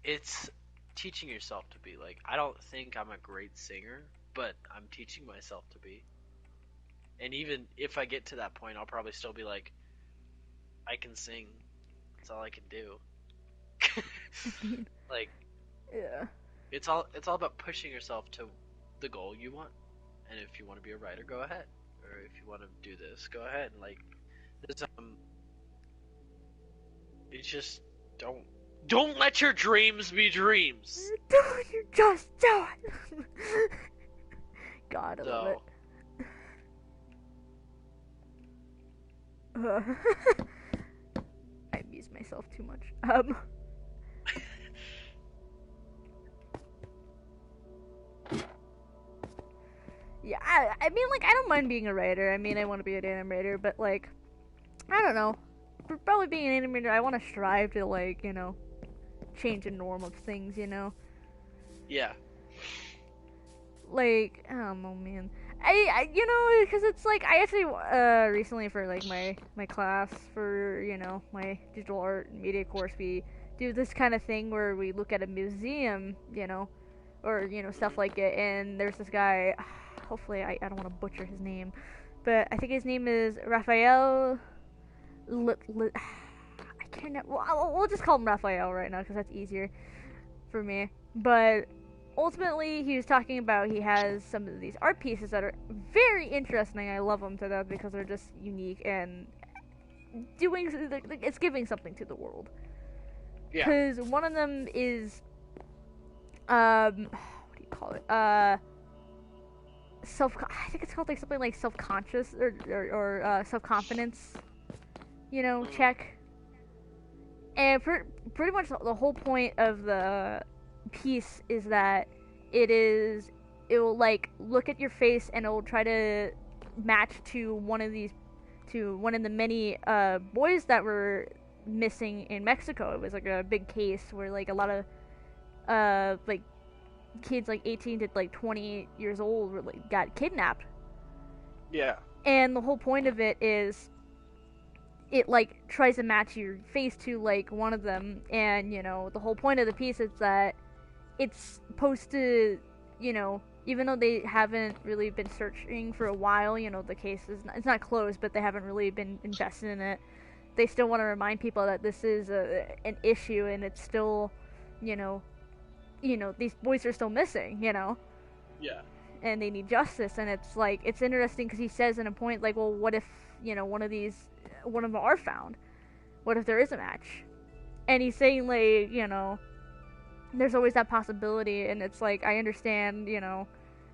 it's teaching yourself to be. Like, I don't think I'm a great singer, but I'm teaching myself to be. And even if I get to that point, I'll probably still be like, I can sing. That's all I can do. Like, yeah. It's all about pushing yourself to the goal you want. And if you want to be a writer, go ahead. Or if you want to do this, go ahead. Like, there's it's just don't let your dreams be dreams. You just do it. God, I love it. I amuse myself too much. Yeah, I mean, like, I don't mind being a writer. I mean, I want to be an animator, but, like, I don't know. For probably being an animator, I want to strive to, like, change the norm of things, Yeah. Like, I don't know, man. Because it's like, I actually, recently for, like, my class for, my digital art and media course, we do this kind of thing where we look at a museum, or, stuff like it, and there's this guy, hopefully, I don't want to butcher his name, but I think his name is Raphael, I can't, we'll just call him Raphael right now, because that's easier for me, but ultimately, he was talking about he has some of these art pieces that are very interesting. I love them to death because they're just unique and it's giving something to the world. Yeah. Because one of them is, what do you call it? I think it's called like something like self-conscious or self-confidence, check. And pretty much the whole point of the piece is that it will like look at your face and it will try to match to one of the many boys that were missing in Mexico. It was like a big case where like a lot of like kids like 18 to like 28 years old were like got kidnapped. Yeah. And the whole point of it is it like tries to match your face to like one of them, and the whole point of the piece is that it's supposed to, even though they haven't really been searching for a while, the case it's not closed, but they haven't really been invested in it. They still want to remind people that this is an issue, and it's still, these boys are still missing, Yeah. and they need justice. And it's like, it's interesting because he says in a point like, well, what if, one of them are found? What if there is a match? And he's saying like, there's always that possibility. And it's like, I understand,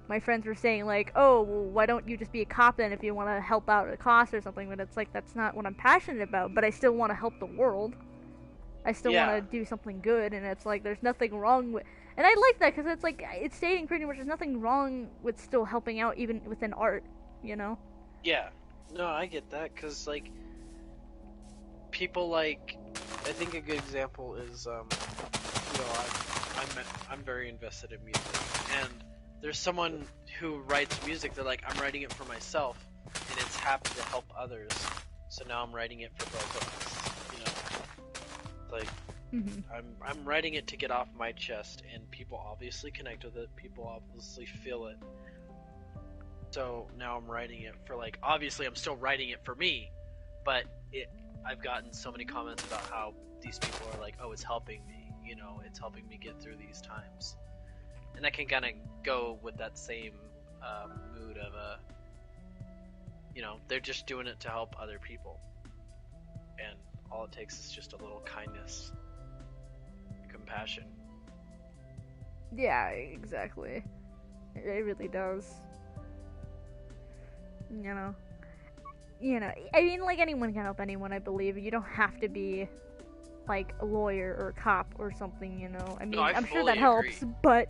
my friends were saying like, oh, well, why don't you just be a cop then if you want to help out at a cost or something? But it's like, that's not what I'm passionate about, but I still want to help the world. I still want to do something good. And it's like, there's nothing wrong with, and I like that because it's like, it's stating pretty much there's nothing wrong with still helping out even within art, Yeah. No, I get that, because like people like, I think a good example is I'm very invested in music, and there's someone who writes music. They're like, I'm writing it for myself, and it's happy to help others. So now I'm writing it for both of us. Like, I'm writing it to get off my chest, and people obviously connect with it. People obviously feel it. So now I'm writing it for, like, obviously I'm still writing it for me, but I've gotten so many comments about how these people are like, oh, it's helping me. It's helping me get through these times. And I can kind of go with that same mood of they're just doing it to help other people. And all it takes is just a little kindness, compassion. Yeah, exactly. It really does. I mean, like, anyone can help anyone, I believe. You don't have to be like a lawyer or a cop or something, I mean, no, I'm sure that agree. helps, but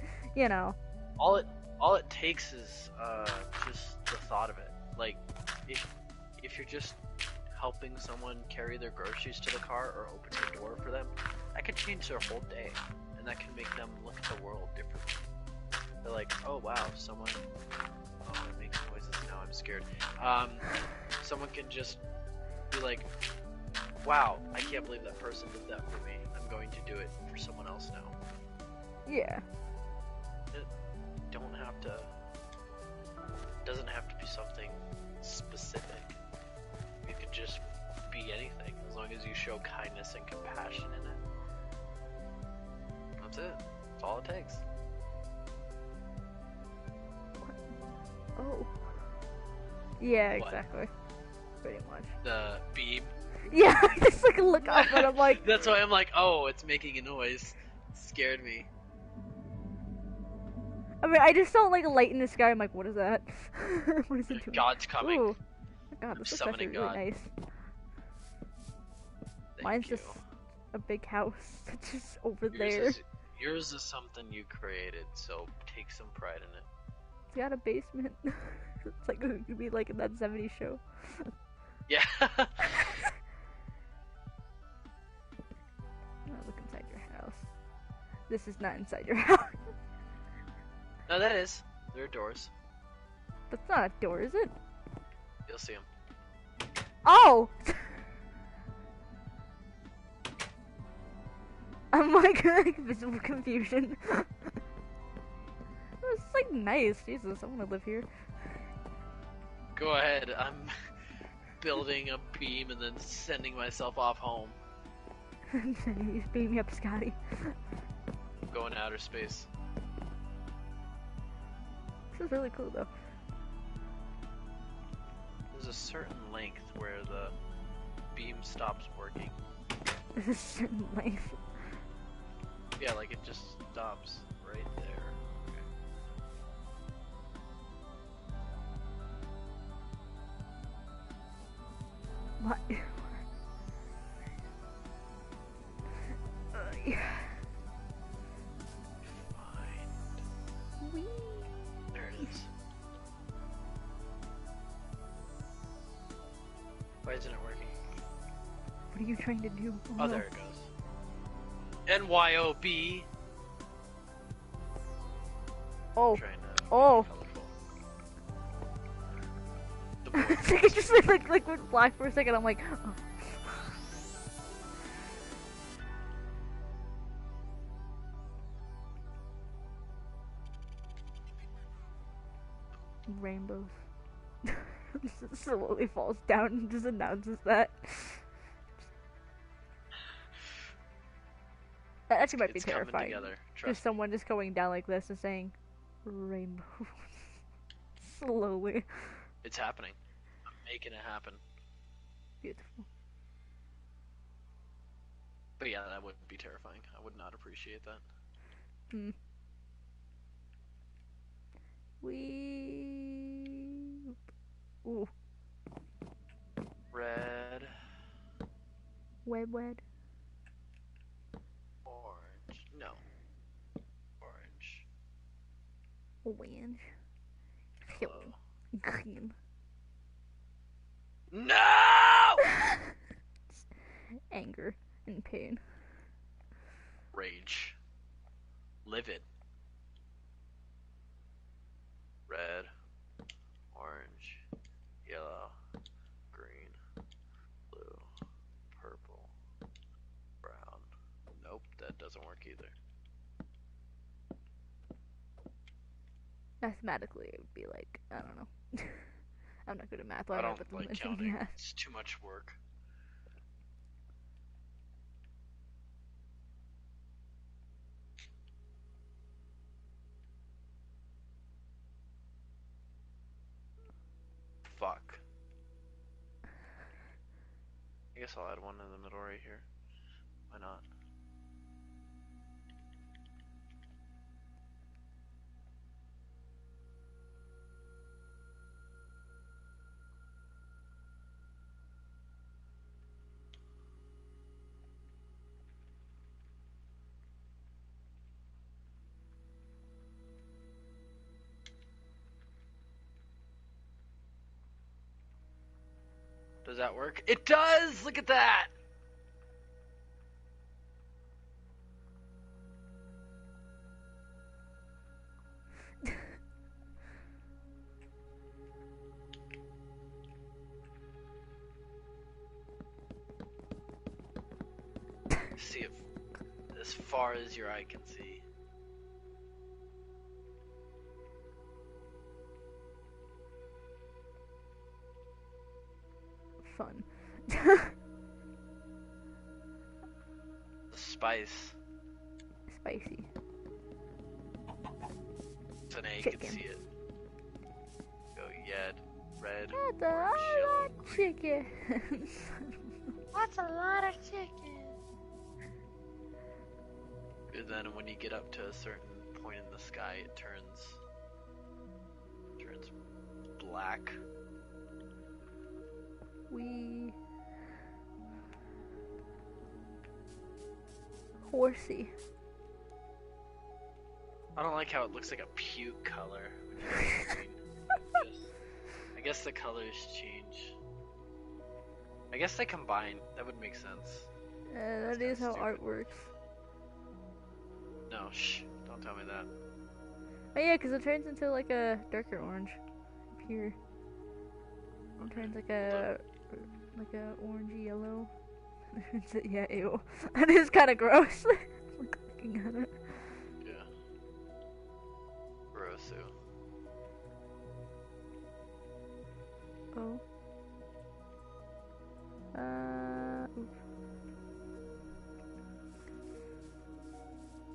all it takes is just the thought of it. Like, if you're just helping someone carry their groceries to the car or open the door for them, that could change their whole day, and that can make them look at the world differently. They're like, oh wow, someone, oh, it makes noises now, I'm scared. Someone can just be like, wow, I can't believe that person did that for me. I'm going to do it for someone else now. Yeah. It doesn't have to be something specific. It could just be anything, as long as you show kindness and compassion in it. That's it. That's all it takes. Oh. Yeah, What? exactly. Pretty much. The beam. Yeah, I just like look up and I'm like... That's why I'm like, oh, it's making a noise. It scared me. I mean, I just saw like a light in the sky. I'm like, what is that? What is it doing? God's coming. Ooh. God, this is actually Summoning really God. nice. Thank Mine's you. just a big house that's just over there. Yours is something you created, so take some pride in it. It's got a basement. It's like it could be like in that 70s show. Yeah. Look inside your house. This is not inside your house. No, that is. There are doors. That's not a door, is it? You'll see them. Oh! I'm like visual confusion. It's like nice. Jesus, I want to live here. Go ahead. I'm building a beam and then sending myself off home. He's beaming me up, Scotty. Going to outer space. That's really cool though. There's a certain length where the beam stops working. There's a certain length. Yeah, like it just stops right there. What? Yeah. Find. Whee! There it is. Why isn't it working? What are you trying to do? Oh, there it goes. NYOB. Oh. Trying to Oh. The board. It just like went black for a second. I'm like, oh. Rainbows. Slowly falls down and just announces that. That actually might be It's coming terrifying. together. Just Trust me. someone just going down like this and saying, rainbows. Slowly. It's happening. I'm making it happen. Beautiful. But yeah, that would be terrifying. I would not appreciate that. Hmm. We. Ooh. Red, Wed. orange. No. Orange. Orange. Yellow. Green. No! Anger and pain. Rage. Livid. Red, orange, yellow, green, blue, purple, brown. Nope, that doesn't work either. Mathematically, it would be like, I don't know. I'm not good at math. I I'll don't put them like in counting. math. It's too much work. Fuck. I guess I'll add one in the middle right here. Why not? Does that work? It does! Look at that! See if as far as your eye can see. Fun. The spice. Spicy. So now you Chicken. can see it. Go yet, red, That's a orange, lot yellow, of green. chicken. That's a lot of chicken. And then when you get up to a certain point in the sky, it turns black. We. Horsey. I don't like how it looks like a puke color when you go green. I guess the colors change. I guess they combine. That would make sense. That is how stupid. art works. No, shh. Don't tell me that. Oh yeah, because it turns into like a darker orange up here. It turns like a orangey yellow. Yeah, ew. That is kind of gross. Looking at it. Yeah. Grosu. Oh. Oof.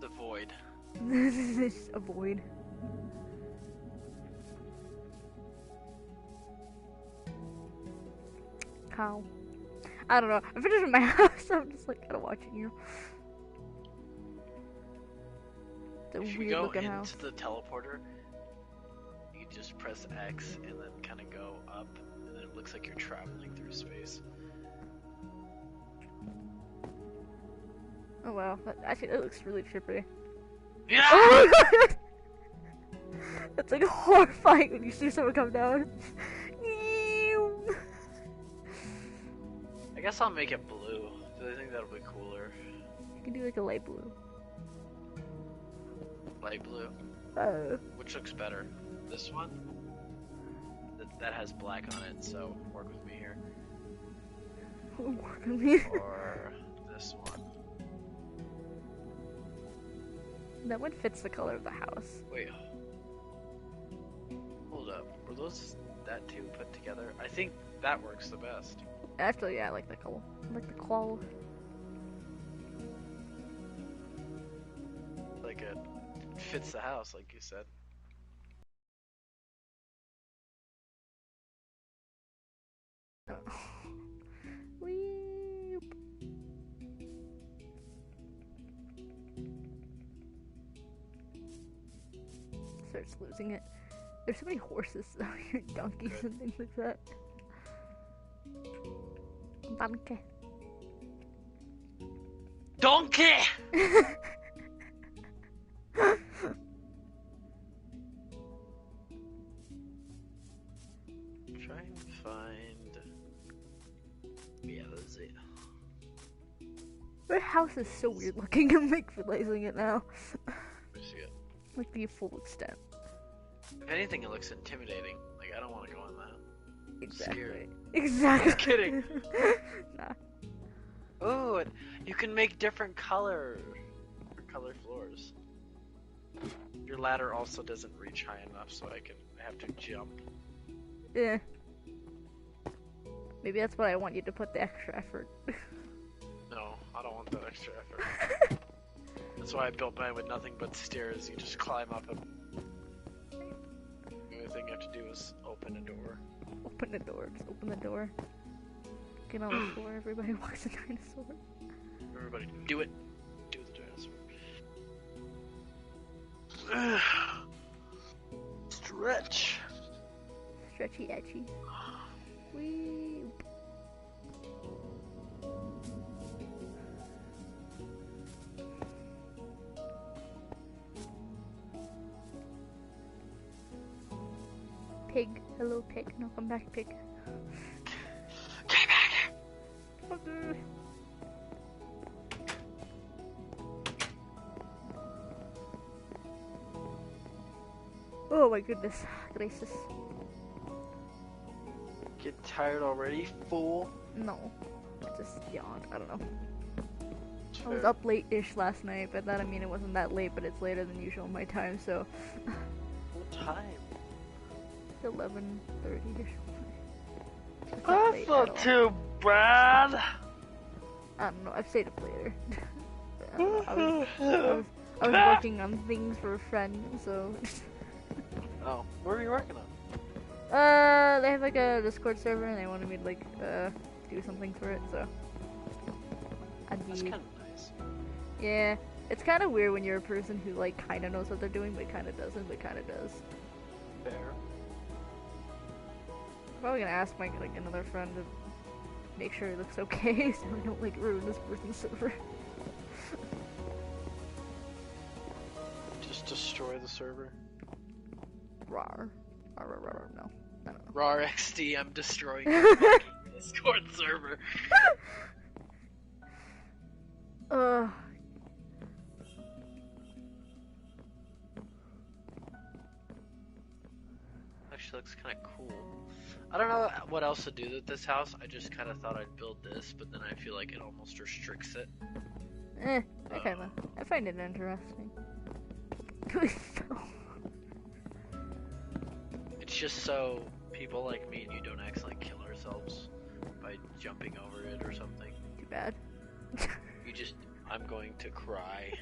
The void. This is a void. How? I don't know. I'm finished with my house. I'm just like kind of watching you. The If you weird go looking into house. the teleporter, you just press X and then kind of go up, and then it looks like you're traveling through space. Oh wow. Actually, that looks really trippy. Yeah! Oh my god! That's like horrifying when you see someone come down. I guess I'll make it blue, because I think that'll be cooler. You can do like a light blue. Light blue. Which looks better? This one? That has black on it, so work with me here. Work with me. Or this one. That one fits the color of the house. Wait. Hold up. Were those that two put together? I think that works the best. Actually, yeah, I like the color. I like the claw. Like it fits the house, like you said. Weep. Starts losing it. There's so many horses out here, donkeys and things like that. Donkey. Donkey! Try and find. Yeah, that's it. Their house is so weird looking. I'm like realizing it now. Let me see it. Like the full extent. If anything, it looks intimidating. Like, I don't want to go in that. Exactly. Scary. Exactly. Just kidding. Nah. Oh, you can make different color floors. Your ladder also doesn't reach high enough, so I have to jump. Yeah. Maybe that's what I want you to put the extra effort. No, I don't want that extra effort. That's why I built mine with nothing but stairs. You just climb up and the only thing you have to do is open a door. Open the door. Just open the door. Get on the floor. Everybody walks a dinosaur. Everybody, do it. Do the dinosaur. Stretch. Stretchy edgy. Wee. Pig. Hello, pig. No, come back, pig. Get back here. Okay. Oh my goodness gracious. Get tired already, fool? No. I just yawned. I don't know. I Fair. was up late-ish last night, but that, I mean, it wasn't that late, but it's later than usual my time, so... What time? 11:30-ish. That's not too bad. I don't know, I've stayed up later. I was working on things for a friend, so... Oh, what are you working on? They have like a Discord server and they wanted me to like, do something for it, so... That's kind of nice. Yeah, it's kind of weird when you're a person who like kind of knows what they're doing, but kind of doesn't, but kind of does. Fair. I'm probably gonna ask my like another friend to make sure it looks okay, so I don't like ruin this person's server. Just destroy the server. Rawr. No, I don't know. RAR XD, I'm destroying your fucking Discord server. Actually looks kind of cool. I don't know what else to do with this house. I just kind of thought I'd build this, but then I feel like it almost restricts it. I find it interesting. It's just so people like me and you don't accidentally kill ourselves by jumping over it or something. Too bad. I'm going to cry.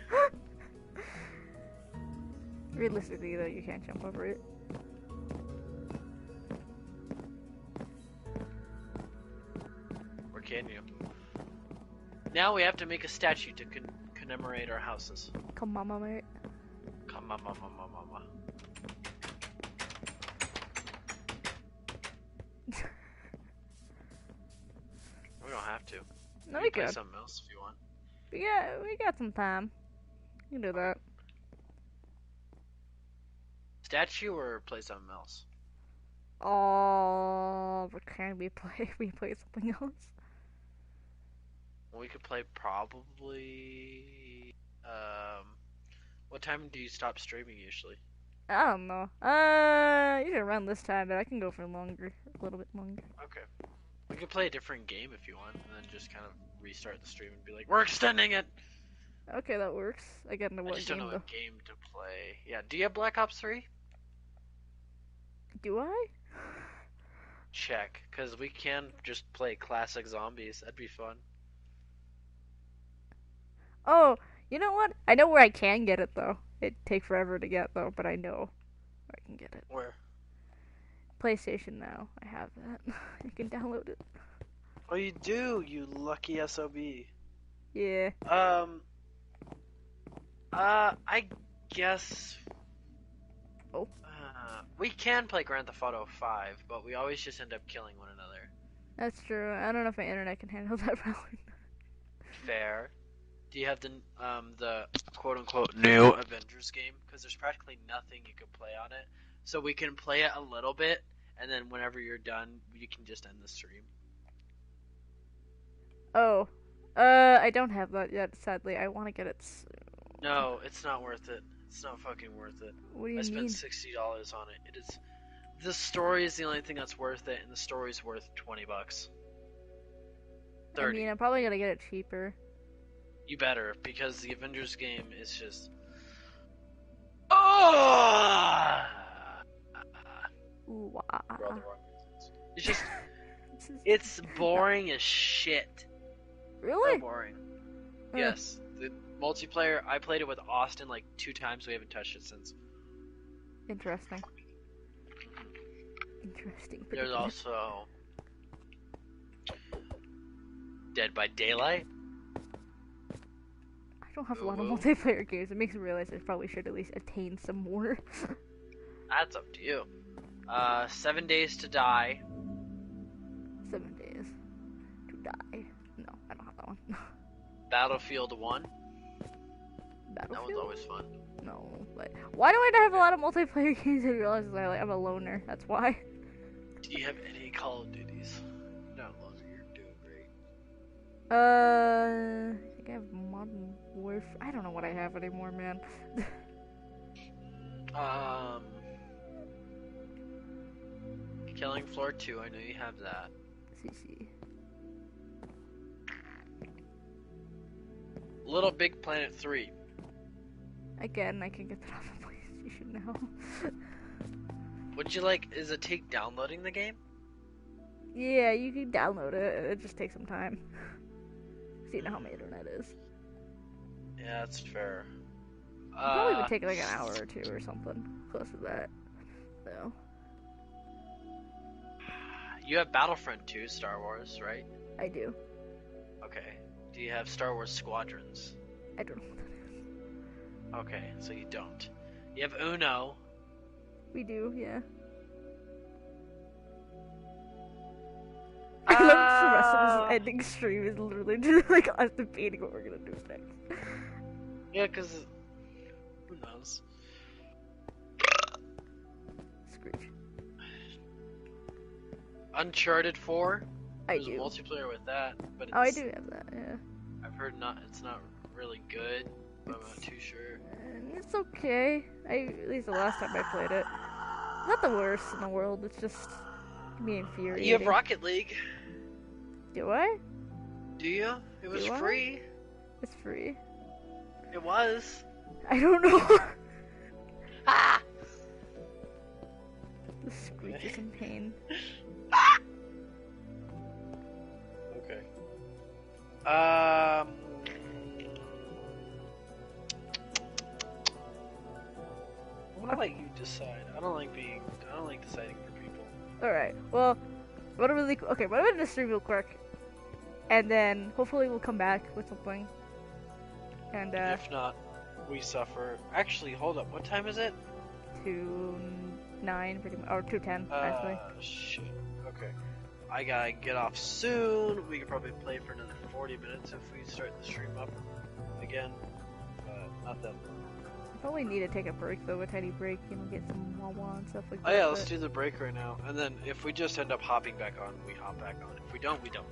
Realistically, though, you can't jump over it. can you? Now we have to make a statue to commemorate our houses. Come on, mate. Come on, mama. We don't have to. No, You we can play could. something else if you want. We got some time. You can do that. Statue or play something else? Oh, but can we play something else? We could play probably. What time do you stop streaming usually? I don't know. Usually around this time, but I can go for longer, a little bit longer. Okay. We could play a different game if you want, and then just kind of restart the stream and be like, we're extending it! Okay, that works. I get into I what just game don't know though. what game to play. Yeah, do you have Black Ops 3? Do I? Check, because we can just play classic zombies. That'd be fun. Oh, you know what? I know where I can get it though. It'd take forever to get though, but I know where I can get it. Where? PlayStation Now. I have that. You can download it. Oh, you do, you lucky SOB. Yeah. I guess. Oh. We can play Grand Theft Auto 5, but we always just end up killing one another. That's true. I don't know if my internet can handle that probably. Fair. Do you have the quote-unquote new Avengers game? Because there's practically nothing you can play on it. So we can play it a little bit, and then whenever you're done, you can just end the stream. Oh. I don't have that yet, sadly. I want to get it soon. No, it's not worth it. It's not fucking worth it. What do you I spent mean? $60 on it. It is. The story is the only thing that's worth it, and the story's worth $20. 30. I mean, I'm probably gonna get it cheaper. You better, because the Avengers game is just. Oh! Ooh, For all the wow. wrong reasons. It's just. It's boring as shit. Really? So boring. Yes. The multiplayer, I played it with Austin like 2 times. We haven't touched it since. Interesting. Interesting. There's also Dead by Daylight. I don't have a lot of Ooh. multiplayer games. It makes me realize I probably should at least attain some more. That's up to you. 7 Days to Die. 7 days to die. No, I don't have that one. Battlefield 1. That Battlefield? was always fun. No, but why do I not have a lot of multiplayer games? I realize I'm a loner. That's why. Do you have any Call of Duties? No longer. You're doing great. I think I have Modern Warfare. I don't know what I have anymore, man. Killing Floor 2. I know you have that. CC. Little Big Planet 3. Again, I can get that off of PlayStation now. Would you like? Is it take downloading the game? Yeah, you can download it. It just takes some time. So you know how my internet is. Yeah, that's fair. It probably would take like an hour or two or something. Close to that. So. You have Battlefront 2, Star Wars, right? I do. Okay. Do you have Star Wars Squadrons? I don't know what that is. Okay, so you don't. You have Uno. We do, yeah. I love the rest of this ending stream is literally just like us debating what we're gonna do next. Yeah, because who knows? Scrooge. Uncharted 4. I There's do. multiplayer with that, but it's, Oh, I do have that, yeah. I've heard it's not really good, but I'm not too sure. And it's okay. At least the last time I played it. Not the worst in the world, it's just me infuriating. You have Rocket League. Do I? Do you? It was Do I? free. It's free. It was. I don't know. Ah! The Scrooge is in pain. Okay. I'm gonna let you decide. I don't like deciding for people. Alright, well, what a really okay, what I'm gonna stream real quick and then hopefully we'll come back with something. And If not, we suffer. Actually, hold up. What time is it? 2:09 pretty much, or 2:10 actually. Shit. Okay. I gotta get off soon. We could probably play for another 40 minutes if we start the stream up again. Not that long. Probably need to take a break though, a tiny break, get some Wawa and stuff like that. Oh yeah, let's do the break right now. And then if we just end up hopping back on, we hop back on. If we don't, we don't.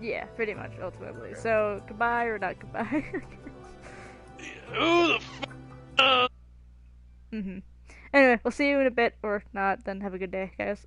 Yeah, pretty much, ultimately. Okay. So, goodbye or not goodbye. Who the Anyway, we'll see you in a bit, or not, then have a good day, guys.